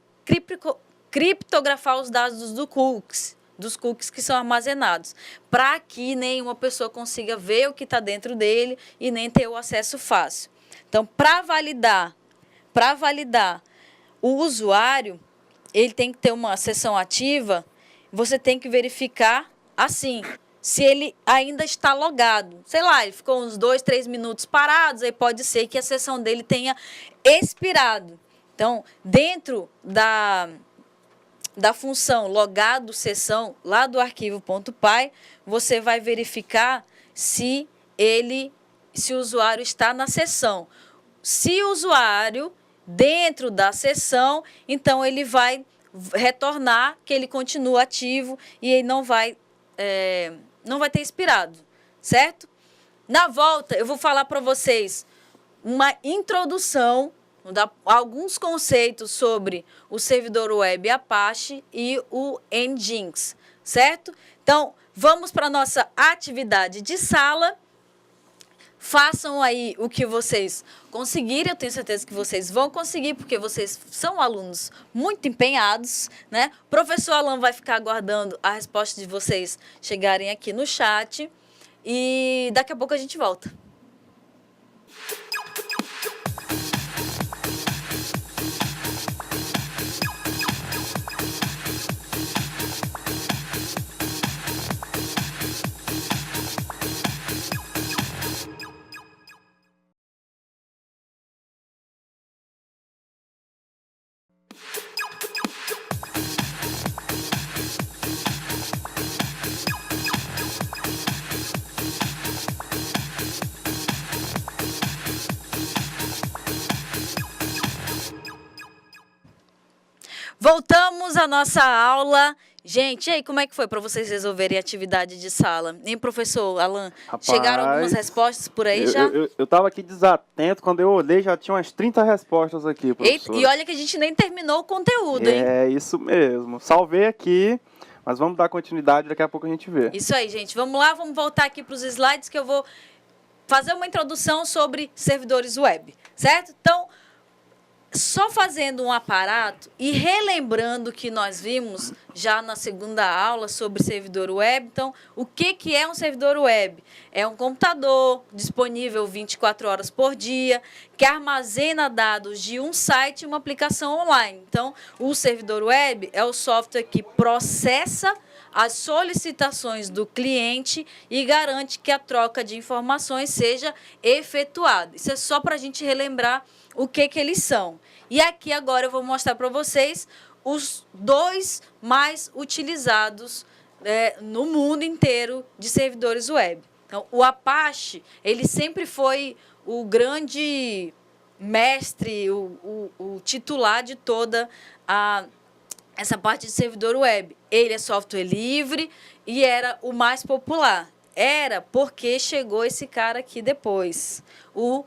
criptografar os dados dos cookies que são armazenados, para que nenhuma pessoa consiga ver o que está dentro dele e nem ter o acesso fácil. Então, para validar o usuário, ele tem que ter uma sessão ativa, você tem que verificar assim, se ele ainda está logado. Sei lá, ele ficou uns 2, 3 minutos parados, aí pode ser que a sessão dele tenha expirado. Então, dentro da função logado sessão, lá do arquivo.py, você vai verificar se o usuário está na sessão. Se o usuário dentro da sessão, então ele vai retornar que ele continua ativo e ele não vai ter expirado, certo? Na volta, eu vou falar para vocês uma introdução, alguns conceitos sobre o servidor web Apache e o Nginx, certo? Então, vamos para a nossa atividade de sala. Façam aí o que vocês conseguirem, eu tenho certeza que vocês vão conseguir, porque vocês são alunos muito empenhados, né? O professor Alan vai ficar aguardando a resposta de vocês chegarem aqui no chat e daqui a pouco a gente volta. Voltamos à nossa aula. Gente, e aí, como é que foi para vocês resolverem a atividade de sala? Hein, professor Alan? Rapaz, chegaram algumas respostas por aí já? Eu estava aqui desatento, quando eu olhei já tinha umas 30 respostas aqui, professor. E olha que a gente nem terminou o conteúdo, hein? É, isso mesmo. Salvei aqui, mas vamos dar continuidade, daqui a pouco a gente vê. Isso aí, gente. Vamos lá, vamos voltar aqui para os slides que eu vou fazer uma introdução sobre servidores web, certo? Então, só fazendo um aparato e relembrando que nós vimos já na segunda aula sobre servidor web. Então, o que é um servidor web? É um computador disponível 24 horas por dia, que armazena dados de um site e uma aplicação online. Então, o servidor web é o software que processa as solicitações do cliente e garante que a troca de informações seja efetuada. Isso é só para a gente relembrar o que eles são. E aqui agora eu vou mostrar para vocês os 2 mais utilizados no mundo inteiro de servidores web. Então, o Apache, ele sempre foi o grande mestre, o titular de toda essa parte de servidor web. Ele é software livre e era o mais popular. Era porque chegou esse cara aqui depois, o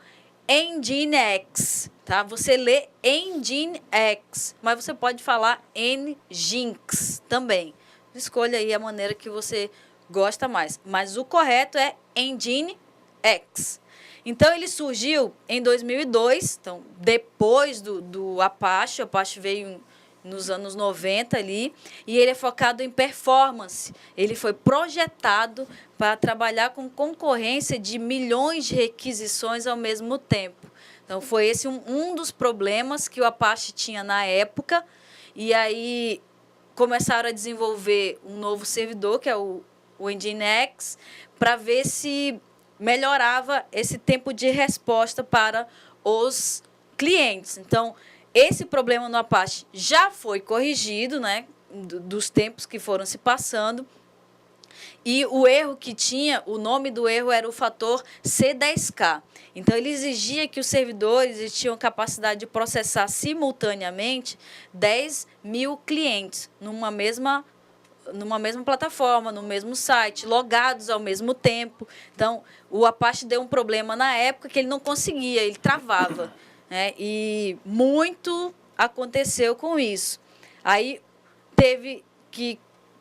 Nginx, tá? Você lê Nginx, mas você pode falar Nginx também. Escolha aí a maneira que você gosta mais. Mas o correto é Nginx. Então, ele surgiu em 2002, então, depois do Apache. O Apache veio nos anos 90 ali, e ele é focado em performance. Ele foi projetado para trabalhar com concorrência de milhões de requisições ao mesmo tempo. Então, foi esse um dos problemas que o Apache tinha na época, e aí começaram a desenvolver um novo servidor, que é o Nginx, para ver se melhorava esse tempo de resposta para os clientes. Então, esse problema no Apache já foi corrigido, né, dos tempos que foram se passando. E o erro que tinha, o nome do erro era o fator C10K. Então, ele exigia que os servidores tinham capacidade de processar simultaneamente 10.000 clientes numa mesma plataforma, no mesmo site, logados ao mesmo tempo. Então, o Apache deu um problema na época que ele não conseguia, ele travava. Né? E muito aconteceu com isso. Aí teve que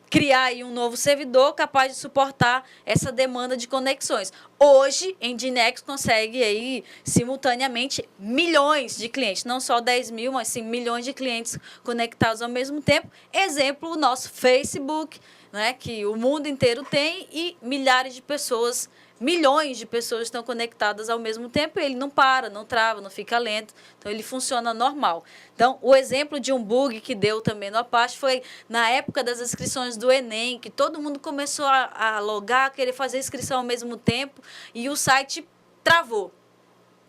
criar aí um novo servidor capaz de suportar essa demanda de conexões. Hoje, Nginx consegue aí, simultaneamente, milhões de clientes, não só 10.000, mas sim milhões de clientes conectados ao mesmo tempo. Exemplo, o nosso Facebook, né, que o mundo inteiro tem, e milhares de pessoas, milhões de pessoas estão conectadas ao mesmo tempo, e ele não para, não trava, não fica lento, então ele funciona normal. Então, o exemplo de um bug que deu também no Apache foi na época das inscrições do Enem, que todo mundo começou a logar, querer fazer inscrição ao mesmo tempo, e o site travou.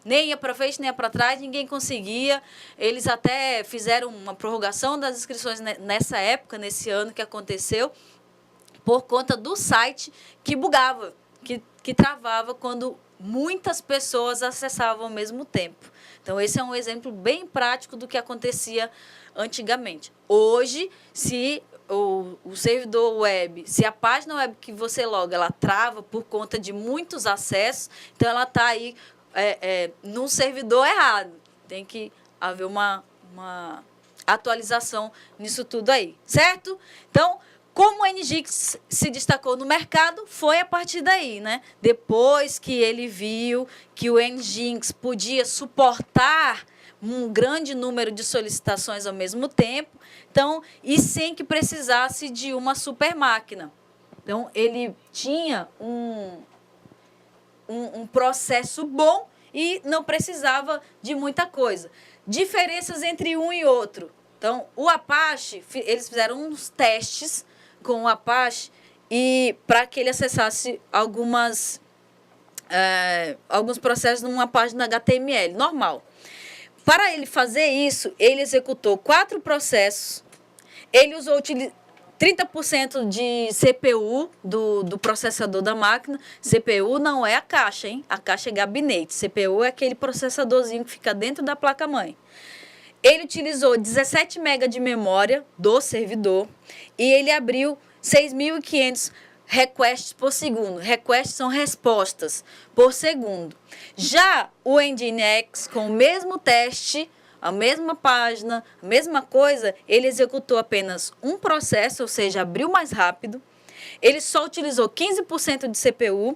Nem ia para frente, nem ia para trás, ninguém conseguia. Eles até fizeram uma prorrogação das inscrições nessa época, nesse ano que aconteceu, por conta do site que bugava, que travava quando muitas pessoas acessavam ao mesmo tempo. Então, esse é um exemplo bem prático do que acontecia antigamente. Hoje, se o servidor web, se a página web que você loga, ela trava por conta de muitos acessos, então ela está aí num servidor errado. Tem que haver uma atualização nisso tudo aí, certo? Então, como o Nginx se destacou no mercado, foi a partir daí, né? Depois que ele viu que o Nginx podia suportar um grande número de solicitações ao mesmo tempo, então, e sem que precisasse de uma super máquina. Então, ele tinha um processo bom e não precisava de muita coisa. Diferenças entre um e outro. Então, o Apache, eles fizeram uns testes com o Apache e para que ele acessasse alguns processos numa página HTML normal. Para ele fazer isso, ele executou 4 processos, ele usou 30% de CPU do processador da máquina. CPU não é a caixa, hein? A caixa é gabinete. CPU é aquele processadorzinho que fica dentro da placa-mãe. Ele utilizou 17 MB de memória do servidor e ele abriu 6.500 requests por segundo. Requests são respostas por segundo. Já o Nginx, com o mesmo teste, a mesma página, a mesma coisa, ele executou apenas um processo, ou seja, abriu mais rápido. Ele só utilizou 15% de CPU,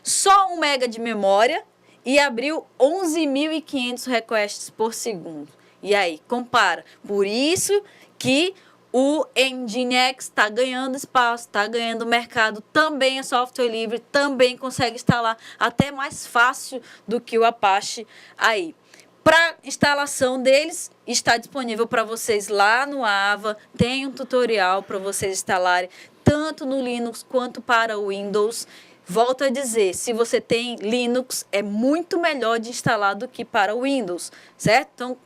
só 1 MB de memória e abriu 11.500 requests por segundo. E aí, compara. Por isso que o Nginx está ganhando espaço, está ganhando mercado, também é software livre, também consegue instalar até mais fácil do que o Apache aí. Para instalação deles, está disponível para vocês lá no Ava, tem um tutorial para vocês instalarem, tanto no Linux quanto para o Windows. Volto a dizer, se você tem Linux, é muito melhor de instalar do que para o Windows, certo? Então,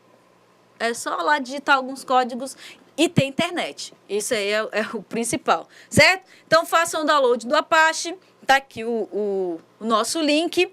é só lá digitar alguns códigos e ter internet. Isso aí é o principal, certo? Então, façam o download do Apache. Está aqui o nosso link.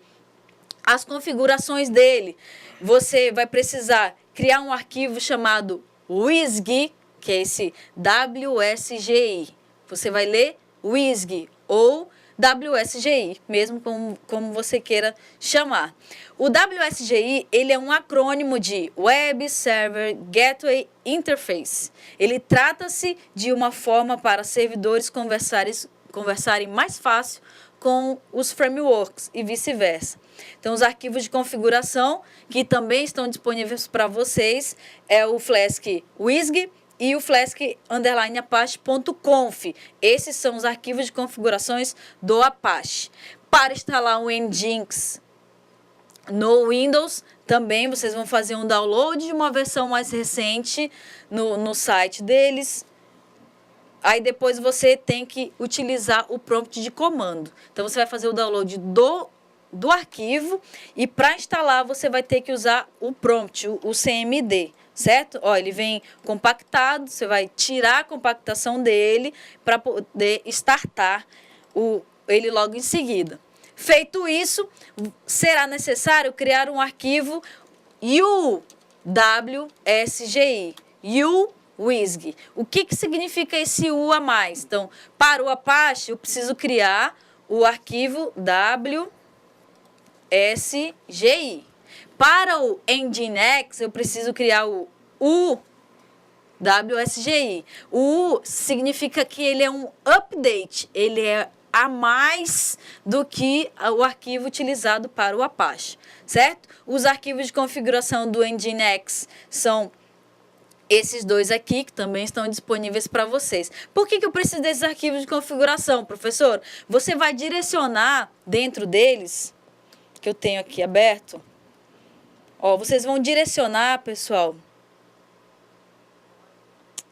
as configurações dele. Você vai precisar criar um arquivo chamado WSGI, que é esse WSGI. Você vai ler WSGI ou WSGI, mesmo como você queira chamar. O WSGI, ele é um acrônimo de Web Server Gateway Interface. Ele trata-se de uma forma para servidores conversarem mais fácil com os frameworks e vice-versa. Então, os arquivos de configuração que também estão disponíveis para vocês é o Flask WSGI e o flask_apache.conf. Esses são os arquivos de configurações do Apache. Para instalar o Nginx no Windows, também vocês vão fazer um download de uma versão mais recente no site deles. Aí depois você tem que utilizar o prompt de comando. Então você vai fazer o download do arquivo e para instalar você vai ter que usar o prompt, o CMD, certo? Ó, ele vem compactado, você vai tirar a compactação dele para poder startar ele logo em seguida. Feito isso, será necessário criar um arquivo UWSGI, WSGI. O que significa esse U a mais? Então, para o Apache, eu preciso criar o arquivo WSGI. Para o Nginx, eu preciso criar o UWSGI. O U significa que ele é um update, ele é a mais do que o arquivo utilizado para o Apache, certo? Os arquivos de configuração do Nginx são esses dois aqui, que também estão disponíveis para vocês. Por que eu preciso desses arquivos de configuração, professor? Você vai direcionar dentro deles, que eu tenho aqui aberto. Ó, vocês vão direcionar, pessoal.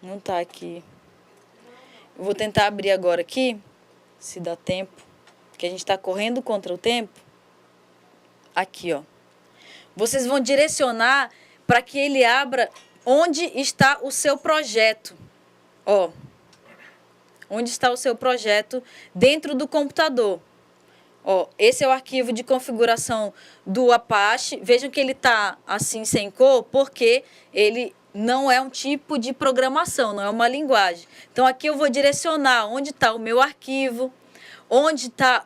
Não está aqui. Eu vou tentar abrir agora aqui, se dá tempo, porque a gente está correndo contra o tempo. Aqui, ó. Vocês vão direcionar para que ele abra onde está o seu projeto. Ó, onde está o seu projeto dentro do computador. Ó, esse é o arquivo de configuração do Apache. Vejam que ele está assim sem cor, porque ele não é um tipo de programação, não é uma linguagem. Então, aqui eu vou direcionar onde está o meu arquivo, onde está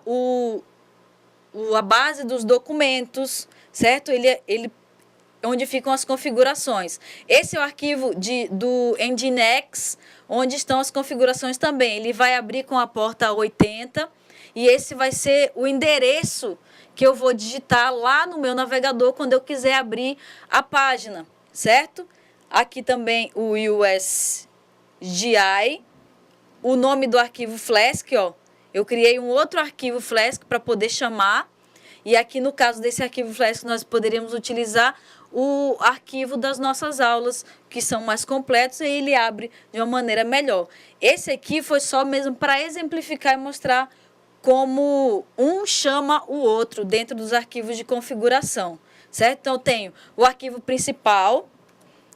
a base dos documentos, certo? Ele onde ficam as configurações. Esse é o arquivo do Nginx, onde estão as configurações também. Ele vai abrir com a porta 80 e esse vai ser o endereço que eu vou digitar lá no meu navegador quando eu quiser abrir a página, certo? Aqui também o USGI, o nome do arquivo Flask, ó. Eu criei um outro arquivo Flask para poder chamar. E aqui no caso desse arquivo Flask nós poderíamos utilizar o arquivo das nossas aulas, que são mais completos, e ele abre de uma maneira melhor. Esse aqui foi só mesmo para exemplificar e mostrar como um chama o outro dentro dos arquivos de configuração, certo? Então, eu tenho o arquivo principal,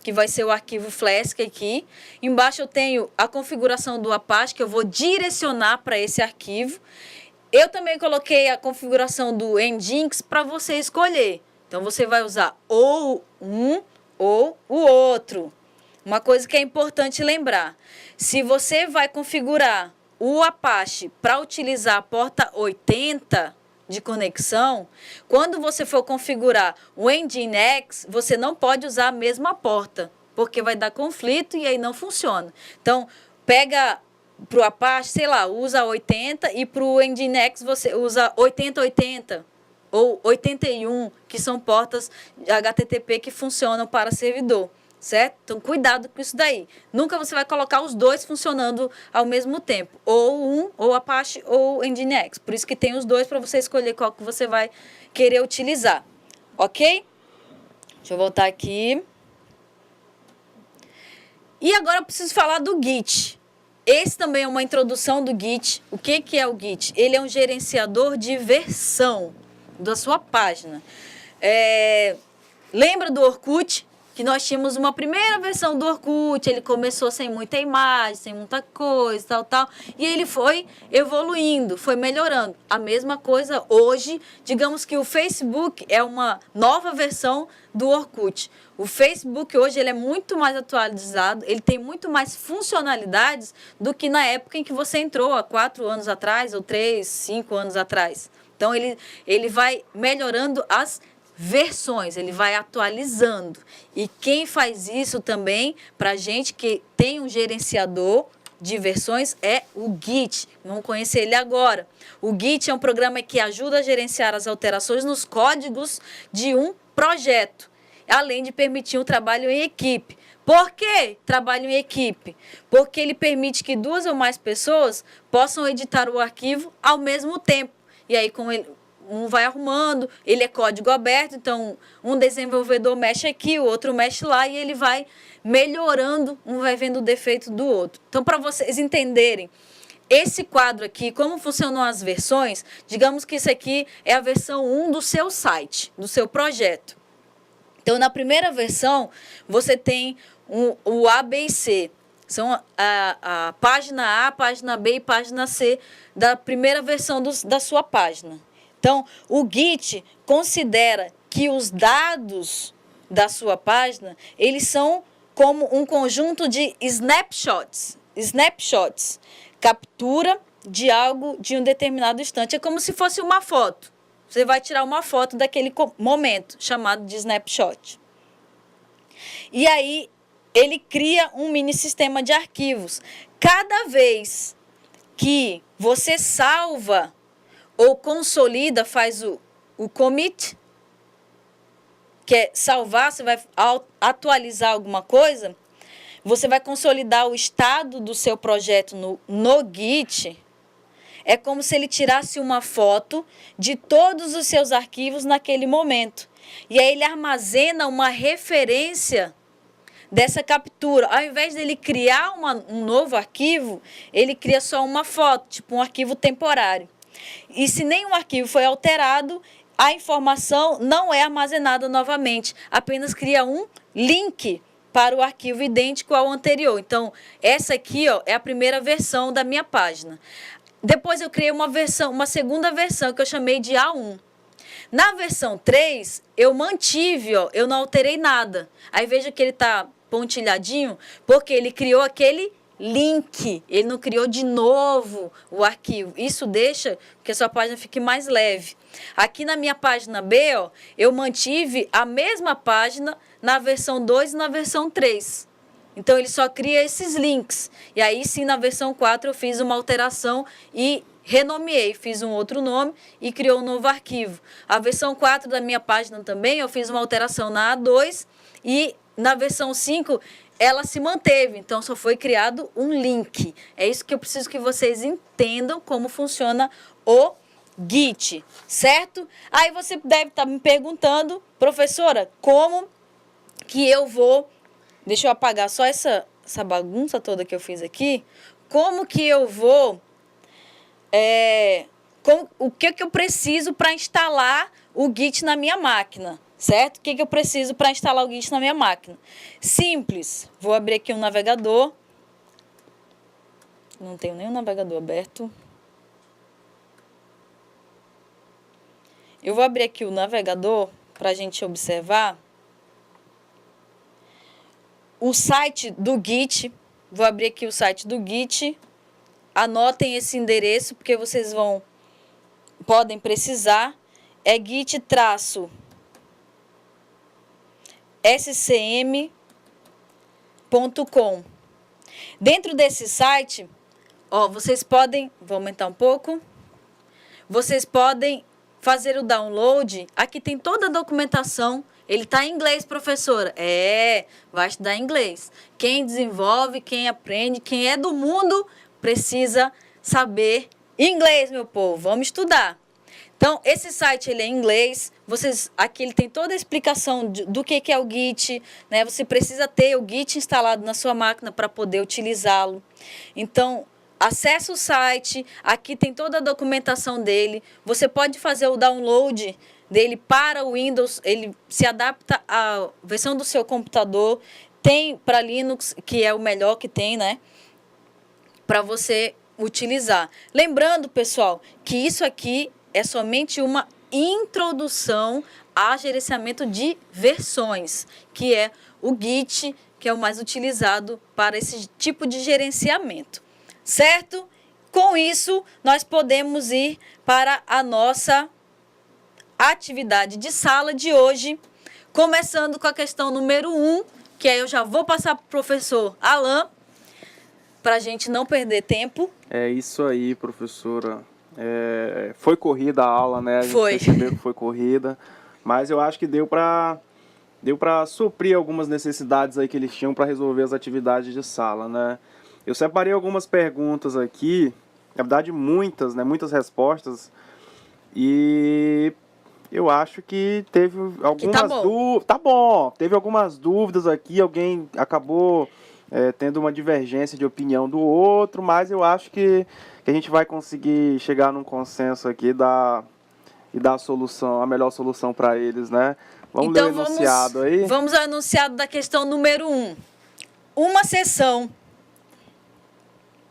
que vai ser o arquivo Flask aqui. Embaixo eu tenho a configuração do Apache, que eu vou direcionar para esse arquivo. Eu também coloquei a configuração do Nginx para você escolher. Então, você vai usar ou um ou o outro. Uma coisa que é importante lembrar, se você vai configurar o Apache para utilizar a porta 80 de conexão, quando você for configurar o Nginx, você não pode usar a mesma porta, porque vai dar conflito e aí não funciona. Então, pega para o Apache, sei lá, usa 80 e para o Nginx você usa 8080 ou 81, que são portas HTTP que funcionam para servidor, certo? Então, cuidado com isso daí. Nunca você vai colocar os dois funcionando ao mesmo tempo, ou Apache ou Nginx. Por isso que tem os dois para você escolher qual que você vai querer utilizar, ok? Deixa eu voltar aqui. E agora eu preciso falar do Git. Esse também é uma introdução do Git. O que é o Git? Ele é um gerenciador de versão da sua página. Lembra do Orkut, que nós tínhamos uma primeira versão do Orkut, ele começou sem muita imagem, sem muita coisa, tal, e ele foi evoluindo, foi melhorando. A mesma coisa hoje, digamos que o Facebook é uma nova versão do Orkut. O Facebook hoje ele é muito mais atualizado, ele tem muito mais funcionalidades do que na época em que você entrou, há 4 anos atrás, ou 3, 5 anos atrás. Então, ele vai melhorando as versões, ele vai atualizando. E quem faz isso também, para a gente que tem um gerenciador de versões, é o Git. Vamos conhecer ele agora. O Git é um programa que ajuda a gerenciar as alterações nos códigos de um projeto, além de permitir um trabalho em equipe. Por que trabalho em equipe? Porque ele permite que 2 ou mais pessoas possam editar o arquivo ao mesmo tempo. E aí, com ele, um vai arrumando, ele é código aberto, então um desenvolvedor mexe aqui, o outro mexe lá, e ele vai melhorando, um vai vendo o defeito do outro. Então, para vocês entenderem esse quadro aqui, como funcionam as versões, digamos que isso aqui é a versão 1 do seu site, do seu projeto. Então, na primeira versão, você tem o A, B e C. São a página A, a página B e página C da primeira versão da sua página. Então, o Git considera que os dados da sua página, eles são como um conjunto de snapshots. Snapshots, captura de algo de um determinado instante. É como se fosse uma foto. Você vai tirar uma foto daquele momento, chamado de snapshot. E aí, ele cria um mini sistema de arquivos. Cada vez que você salva ou consolida, faz o commit, que é salvar, você vai atualizar alguma coisa, você vai consolidar o estado do seu projeto no Git. É como se ele tirasse uma foto de todos os seus arquivos naquele momento. E aí ele armazena uma referência dessa captura. Ao invés dele criar um novo arquivo, ele cria só uma foto, tipo um arquivo temporário. E se nenhum arquivo foi alterado, a informação não é armazenada novamente, apenas cria um link para o arquivo idêntico ao anterior. Então, essa aqui, é a primeira versão da minha página. Depois eu criei uma segunda versão que eu chamei de A1. Na versão 3, eu mantive, eu não alterei nada. Aí veja que ele está pontilhadinho, porque ele criou aquele link, ele não criou de novo o arquivo. Isso deixa que a sua página fique mais leve. Aqui na minha página B, eu mantive a mesma página na versão 2 e na versão 3. Então, ele só cria esses links. E aí, sim, na versão 4, eu fiz uma alteração e renomeei. Fiz um outro nome e criou um novo arquivo. A versão 4 da minha página também, eu fiz uma alteração na A2 e na versão 5, ela se manteve. Então, só foi criado um link. É isso que eu preciso que vocês entendam como funciona o Git, certo? Aí você deve estar me perguntando, professora, como que eu vou... Deixa eu apagar só essa bagunça toda que eu fiz aqui. Como que eu vou... o que eu preciso para instalar o Git na minha máquina, certo? O que eu preciso para instalar o Git na minha máquina? Simples. Vou abrir aqui um navegador. Não tenho nenhum navegador aberto. Eu vou abrir aqui o navegador para a gente observar. O site do Git, vou abrir aqui o site do Git, anotem esse endereço, porque vocês podem precisar, é git-scm.com. Dentro desse site, vocês podem, vou aumentar um pouco, vocês podem fazer o download, aqui tem toda a documentação. Ele está em inglês, professora. Vai estudar inglês. Quem desenvolve, quem aprende, quem é do mundo, precisa saber inglês, meu povo. Vamos estudar. Então, esse site ele é em inglês. Aqui ele tem toda a explicação do que é o Git, né? Você precisa ter o Git instalado na sua máquina para poder utilizá-lo. Então, acesse o site. Aqui tem toda a documentação dele. Você pode fazer o download dele para o Windows, ele se adapta à versão do seu computador. Tem para Linux, que é o melhor que tem, né? Para você utilizar. Lembrando, pessoal, que isso aqui é somente uma introdução a gerenciamento de versões, que é o Git, que é o mais utilizado para esse tipo de gerenciamento, certo? Com isso, nós podemos ir para a nossa atividade de sala de hoje, começando com a questão número 1, que aí eu já vou passar para o professor Alan, para a gente não perder tempo. É isso aí, professora. Foi corrida a aula, né? A gente Foi. percebeu que foi corrida, mas eu acho que deu para suprir algumas necessidades aí que eles tinham para resolver as atividades de sala, né? Eu separei algumas perguntas aqui, na verdade muitas, né? Muitas respostas, e eu acho que teve algumas dúvidas. Tá bom, teve algumas dúvidas aqui, alguém acabou tendo uma divergência de opinião do outro, mas eu acho que a gente vai conseguir chegar num consenso aqui e dar a melhor solução para eles, né? Vamos ler o enunciado aí? Vamos ao enunciado da questão número 1. Uma sessão.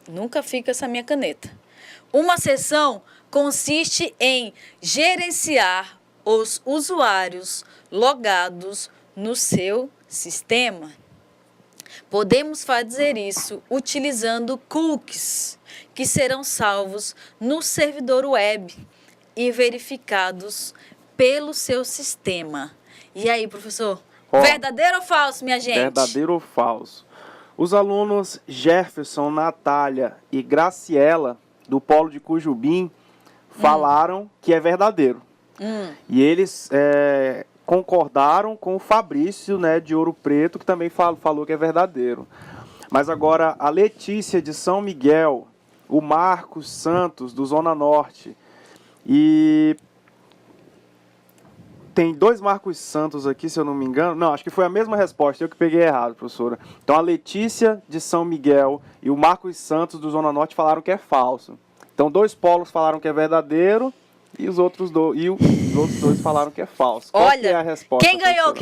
Nunca fica essa minha caneta. Uma sessão consiste em gerenciar os usuários logados no seu sistema. Podemos fazer isso utilizando cookies, que serão salvos no servidor web e verificados pelo seu sistema. E aí, professor? Verdadeiro ou falso, minha gente? Verdadeiro ou falso? Os alunos Jefferson, Natália e Graciela, do Polo de Cujubim, falaram que é verdadeiro. E eles concordaram com o Fabrício, né, de Ouro Preto, que também falou que é verdadeiro. Mas agora a Letícia, de São Miguel, o Marcos Santos, do Zona Norte, e tem 2 Marcos Santos aqui, se eu não me engano. Não, acho que foi a mesma resposta, eu que peguei errado, professora. Então a Letícia, de São Miguel, e o Marcos Santos, do Zona Norte, falaram que é falso. Então 2 polos falaram que é verdadeiro, e os outros 2 falaram que é falso. Qual Olha, que é a resposta? Quem ganhou?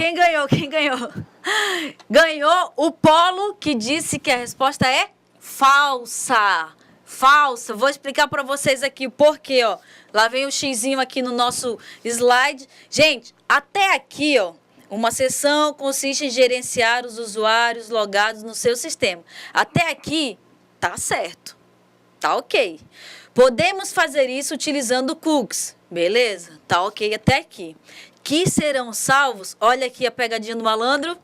Ganhou o polo que disse que a resposta é falsa. Falsa. Vou explicar para vocês aqui o porquê, ó. Lá vem o xizinho aqui no nosso slide. Gente, até aqui, ó, uma sessão consiste em gerenciar os usuários logados no seu sistema. Até aqui, tá certo. Tá ok. Podemos fazer isso utilizando cookies. Beleza? Tá ok até aqui. Que serão salvos, olha aqui a pegadinha do malandro,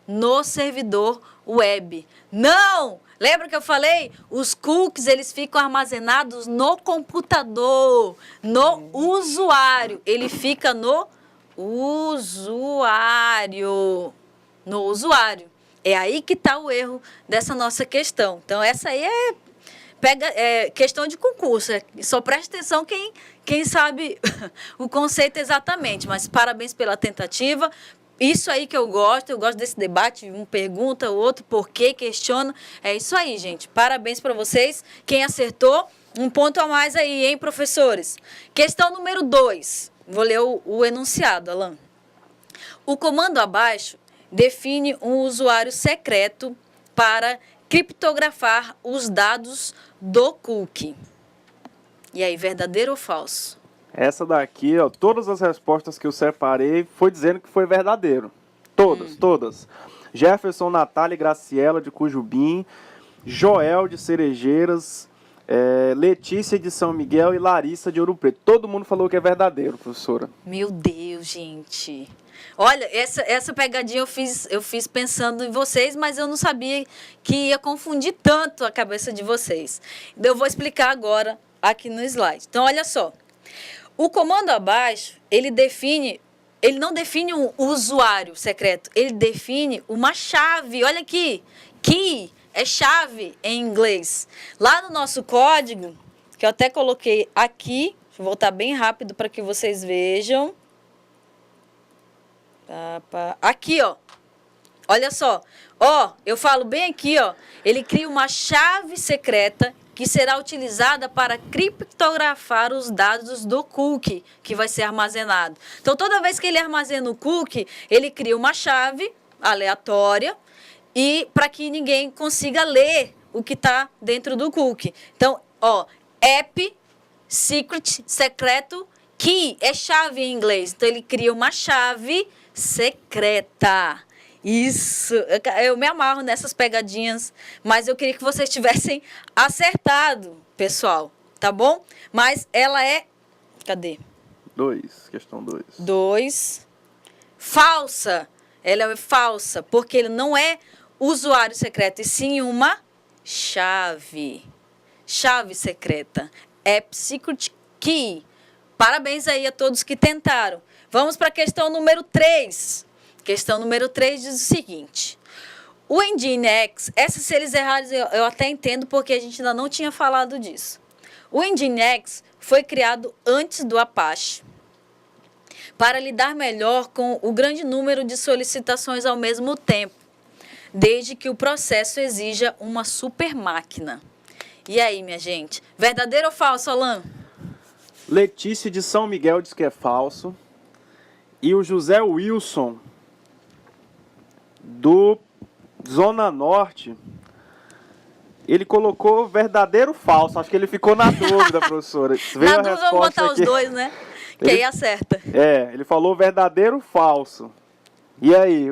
no servidor web. Não! Lembra que eu falei? Os cookies, eles ficam armazenados no computador, no usuário. Ele fica no usuário. No usuário. É aí que está o erro dessa nossa questão. Então, essa aí é questão de concurso. Só preste atenção quem sabe o conceito exatamente. Mas parabéns pela tentativa. Isso aí que eu gosto desse debate, um pergunta, o outro, por quê, questiona. É isso aí, gente. Parabéns para vocês. Quem acertou, um ponto a mais aí, hein, professores? Questão número 2. Vou ler o enunciado, Alan. O comando abaixo define um usuário secreto para criptografar os dados do cookie. E aí, verdadeiro ou falso? Essa daqui, ó, todas as respostas que eu separei foi dizendo que foi verdadeiro. Todas. Jefferson, Natália e Graciela, de Cujubim. Joel, de Cerejeiras. Letícia, de São Miguel. E Larissa, de Ouro Preto. Todo mundo falou que é verdadeiro, professora. Meu Deus, gente. Olha, essa pegadinha eu fiz pensando em vocês, mas eu não sabia que ia confundir tanto a cabeça de vocês. Eu vou explicar agora aqui no slide. Então, olha só. O comando abaixo, ele não define um usuário secreto, ele define uma chave. Olha aqui, key é chave em inglês. Lá no nosso código, que eu até coloquei aqui, deixa eu voltar bem rápido para que vocês vejam. Aqui, ó. Olha só. Ó, eu falo bem aqui, ó. Ele cria uma chave secreta que será utilizada para criptografar os dados do cookie que vai ser armazenado. Então, toda vez que ele armazena o cookie, ele cria uma chave aleatória e para que ninguém consiga ler o que está dentro do cookie. Então, app, secret, secreto, key, é chave em inglês. Então, ele cria uma chave secreta. Isso, eu me amarro nessas pegadinhas, mas eu queria que vocês tivessem acertado, pessoal, tá bom? Mas ela é, cadê? Questão 2. 2, falsa. Ela é falsa, porque ele não é usuário secreto, e sim uma chave. Chave secreta. App Secret Key. Parabéns aí a todos que tentaram. Vamos para a questão número 3. Questão número 3 diz o seguinte. O Nginx, essa se eles errarem eu até entendo porque a gente ainda não tinha falado disso. O Nginx foi criado antes do Apache para lidar melhor com o grande número de solicitações ao mesmo tempo, desde que o processo exija uma super máquina. E aí, minha gente? Verdadeiro ou falso, Alan? Letícia de São Miguel diz que é falso. E o José Wilson, do Zona Norte, ele colocou verdadeiro ou falso. Acho que ele ficou na dúvida, professora. Na dúvida, vamos botar os dois, né? Que aí acerta. Ele falou verdadeiro ou falso. E aí?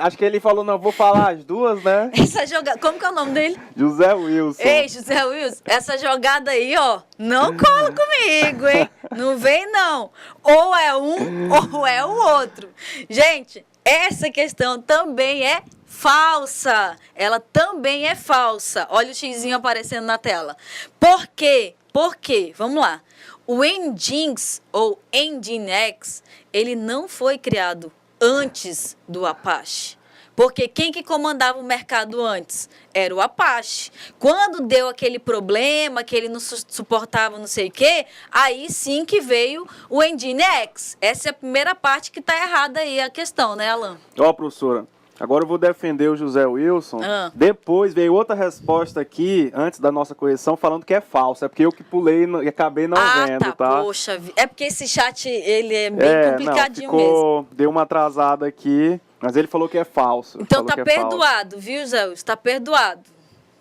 Acho que ele falou, não, vou falar as duas, né? Essa jogada, como que é o nome dele? José Wilson. Ei, José Wilson, essa jogada aí, não cola comigo, hein? Não vem, não. Ou é um, ou é o outro. Gente, essa questão também é falsa. Ela também é falsa. Olha o xizinho aparecendo na tela. Por quê? Por quê? Vamos lá. O Nginx, ou Nginx, ele não foi criado antes do Apache. Porque quem que comandava o mercado antes? Era o Apache. Quando deu aquele problema, que ele não suportava não sei o quê, aí sim que veio o Nginx. Essa é a primeira parte que está errada aí, a questão, né, Alan? Professora, agora eu vou defender o José Wilson. Depois veio outra resposta aqui, antes da nossa correção, falando que é falso. É porque eu que pulei e acabei não vendo, tá? Poxa, é porque esse chat, ele é bem complicadinho mesmo. Deu uma atrasada aqui, mas ele falou que é falso. Então tá perdoado, viu, Zé? Está perdoado.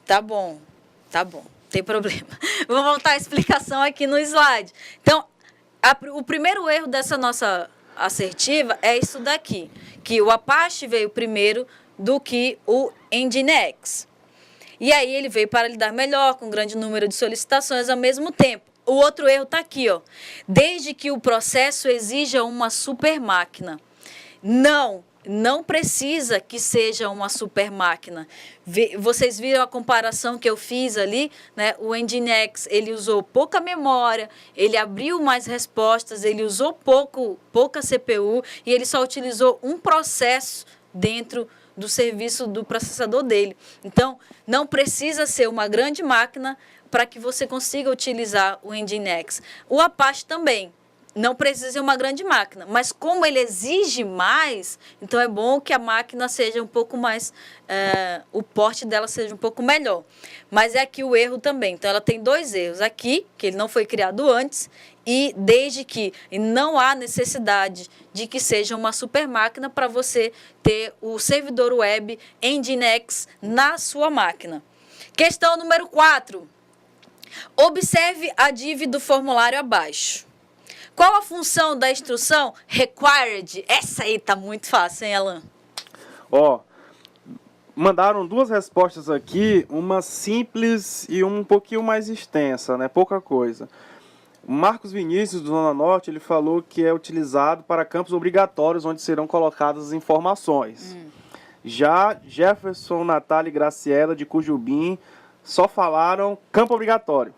Tá bom, não tem problema. Vou voltar a explicação aqui no slide. Então, o primeiro erro dessa nossa assertiva é isso daqui, que o Apache veio primeiro do que o Nginx. E aí ele veio para lidar melhor com um grande número de solicitações ao mesmo tempo. O outro erro está aqui, desde que o processo exija uma super máquina. Não precisa que seja uma super máquina. Vocês viram a comparação que eu fiz ali, né? O Nginx, ele usou pouca memória, ele abriu mais respostas, ele usou pouca CPU e ele só utilizou um processo dentro do serviço do processador dele. Então, não precisa ser uma grande máquina para que você consiga utilizar o Nginx. O Apache também. Não precisa ser uma grande máquina, mas como ele exige mais, então é bom que a máquina seja um pouco mais, o porte dela seja um pouco melhor. Mas é aqui o erro também. Então, ela tem dois erros aqui, que ele não foi criado antes, e desde que não há necessidade de que seja uma super máquina para você ter o servidor web Nginx na sua máquina. Questão número 4. Observe a div do formulário abaixo. Qual a função da instrução required? Essa aí tá muito fácil, hein, Alan? Mandaram duas respostas aqui, uma simples e um pouquinho mais extensa, né? Pouca coisa. O Marcos Vinícius, do Zona Norte, ele falou que é utilizado para campos obrigatórios, onde serão colocadas as informações. Já Jefferson, Natália e Graciela, de Cujubim, só falaram campo obrigatório.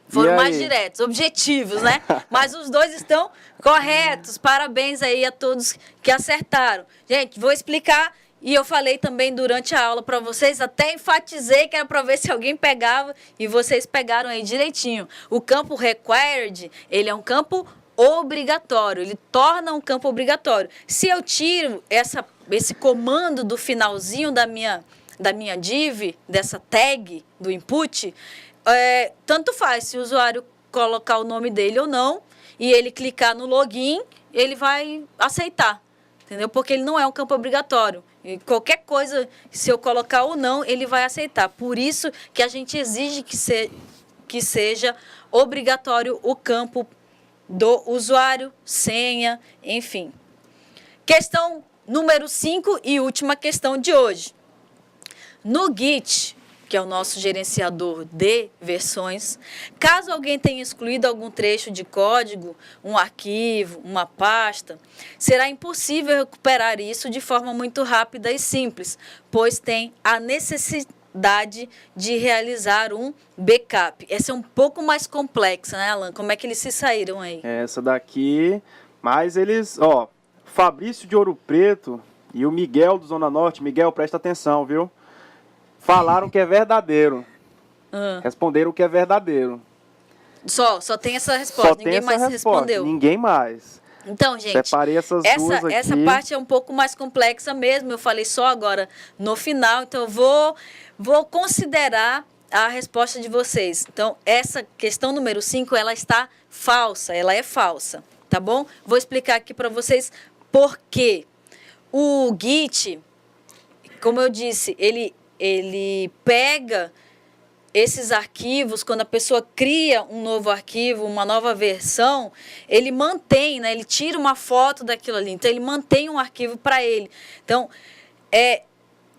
Foram mais diretos, objetivos, né? Mas os dois estão corretos. Parabéns aí a todos que acertaram. Gente, vou explicar, e eu falei também durante a aula para vocês, até enfatizei que era para ver se alguém pegava, e vocês pegaram aí direitinho. O campo required, ele é um campo obrigatório, ele torna um campo obrigatório. Se eu tiro esse comando do finalzinho da minha div, dessa tag do input, tanto faz se o usuário colocar o nome dele ou não, e ele clicar no login, ele vai aceitar, entendeu? Porque ele não é um campo obrigatório. E qualquer coisa, se eu colocar ou não, ele vai aceitar. Por isso que a gente exige que seja obrigatório o campo do usuário, senha, enfim. Questão número 5 e última questão de hoje. No Git, que é o nosso gerenciador de versões, caso alguém tenha excluído algum trecho de código, um arquivo, uma pasta, será impossível recuperar isso de forma muito rápida e simples, pois tem a necessidade de realizar um backup. Essa é um pouco mais complexa, né, Alan? Como é que eles se saíram aí? Essa daqui, mas eles, Fabrício de Ouro Preto e o Miguel do Zona Norte. Miguel, presta atenção, viu? Falaram que é verdadeiro. Responderam que é verdadeiro. Só tem essa resposta. Ninguém mais respondeu. Ninguém mais. Então, gente, separei essas duas aqui. Essa parte é um pouco mais complexa mesmo. Eu falei só agora no final. Então, eu vou considerar a resposta de vocês. Então, essa questão número 5, ela está falsa. Ela é falsa, tá bom? Vou explicar aqui para vocês por quê. O Git, como eu disse, ele pega esses arquivos, quando a pessoa cria um novo arquivo, uma nova versão, ele mantém, né? Ele tira uma foto daquilo ali. Então, ele mantém um arquivo para ele. Então,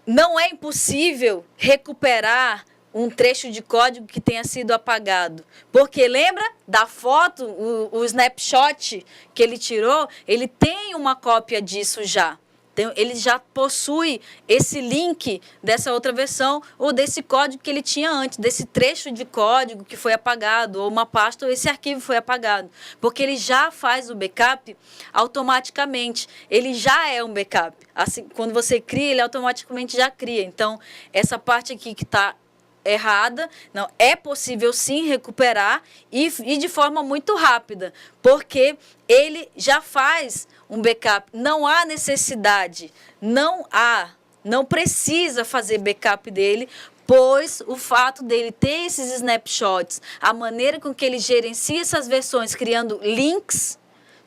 não é impossível recuperar um trecho de código que tenha sido apagado. Porque lembra da foto, o snapshot que ele tirou? Ele tem uma cópia disso já. Então, ele já possui esse link dessa outra versão ou desse código que ele tinha antes, desse trecho de código que foi apagado, ou uma pasta, ou esse arquivo foi apagado. Porque ele já faz o backup automaticamente. Ele já é um backup. Assim, quando você cria, ele automaticamente já cria. Então, essa parte aqui que está errada, não, é possível sim recuperar e de forma muito rápida, porque ele já faz um backup. Não há necessidade, não precisa fazer backup dele, pois o fato dele ter esses snapshots, a maneira com que ele gerencia essas versões, criando links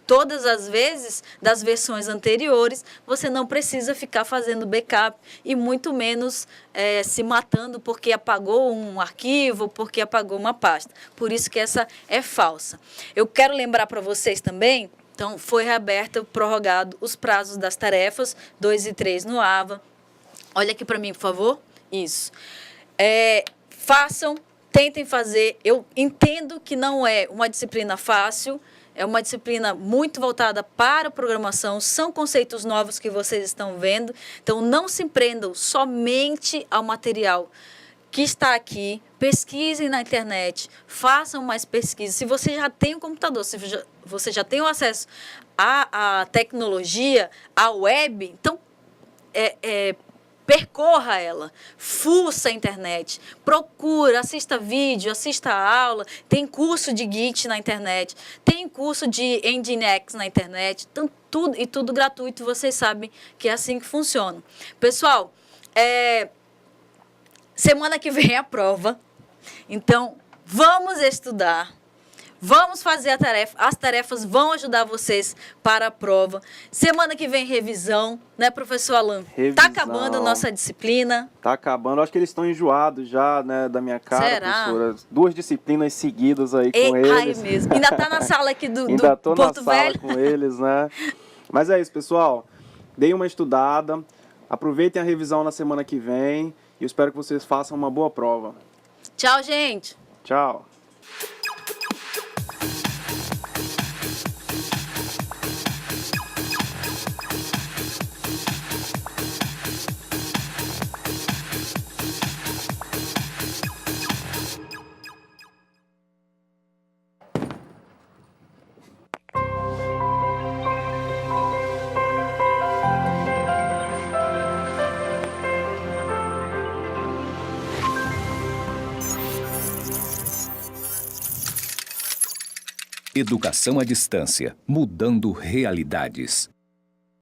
todas as vezes das versões anteriores, você não precisa ficar fazendo backup e muito menos se matando porque apagou um arquivo, porque apagou uma pasta. Por isso que essa é falsa. Eu quero lembrar para vocês também, então foi reaberto, prorrogado os prazos das tarefas 2 e 3 no AVA. Olha aqui para mim, por favor. Isso. Façam, tentem fazer. Eu entendo que não é uma disciplina fácil, é uma disciplina muito voltada para a programação, são conceitos novos que vocês estão vendo. Então, não se prendam somente ao material que está aqui, pesquisem na internet, façam mais pesquisas. Se você já tem um computador, se você já tem o acesso à tecnologia, à web, então percorra ela, fuça a internet, procura, assista vídeo, assista aula, tem curso de Git na internet, tem curso de Nginx na internet, então, tudo gratuito, vocês sabem que é assim que funciona. Pessoal, semana que vem é a prova, então vamos estudar. Vamos fazer a tarefa, as tarefas vão ajudar vocês para a prova. Semana que vem, revisão, né, professor Alan? Está acabando a nossa disciplina. Está acabando, acho que eles estão enjoados já, né, da minha cara, será? Professora. 2 disciplinas seguidas aí com eles. Ai, mesmo. Ainda está na sala aqui do Ainda tô Porto na Velho. sala com eles, né? Mas é isso, pessoal. Deem uma estudada, aproveitem a revisão na semana que vem e eu espero que vocês façam uma boa prova. Tchau, gente. Tchau. Educação à distância, mudando realidades.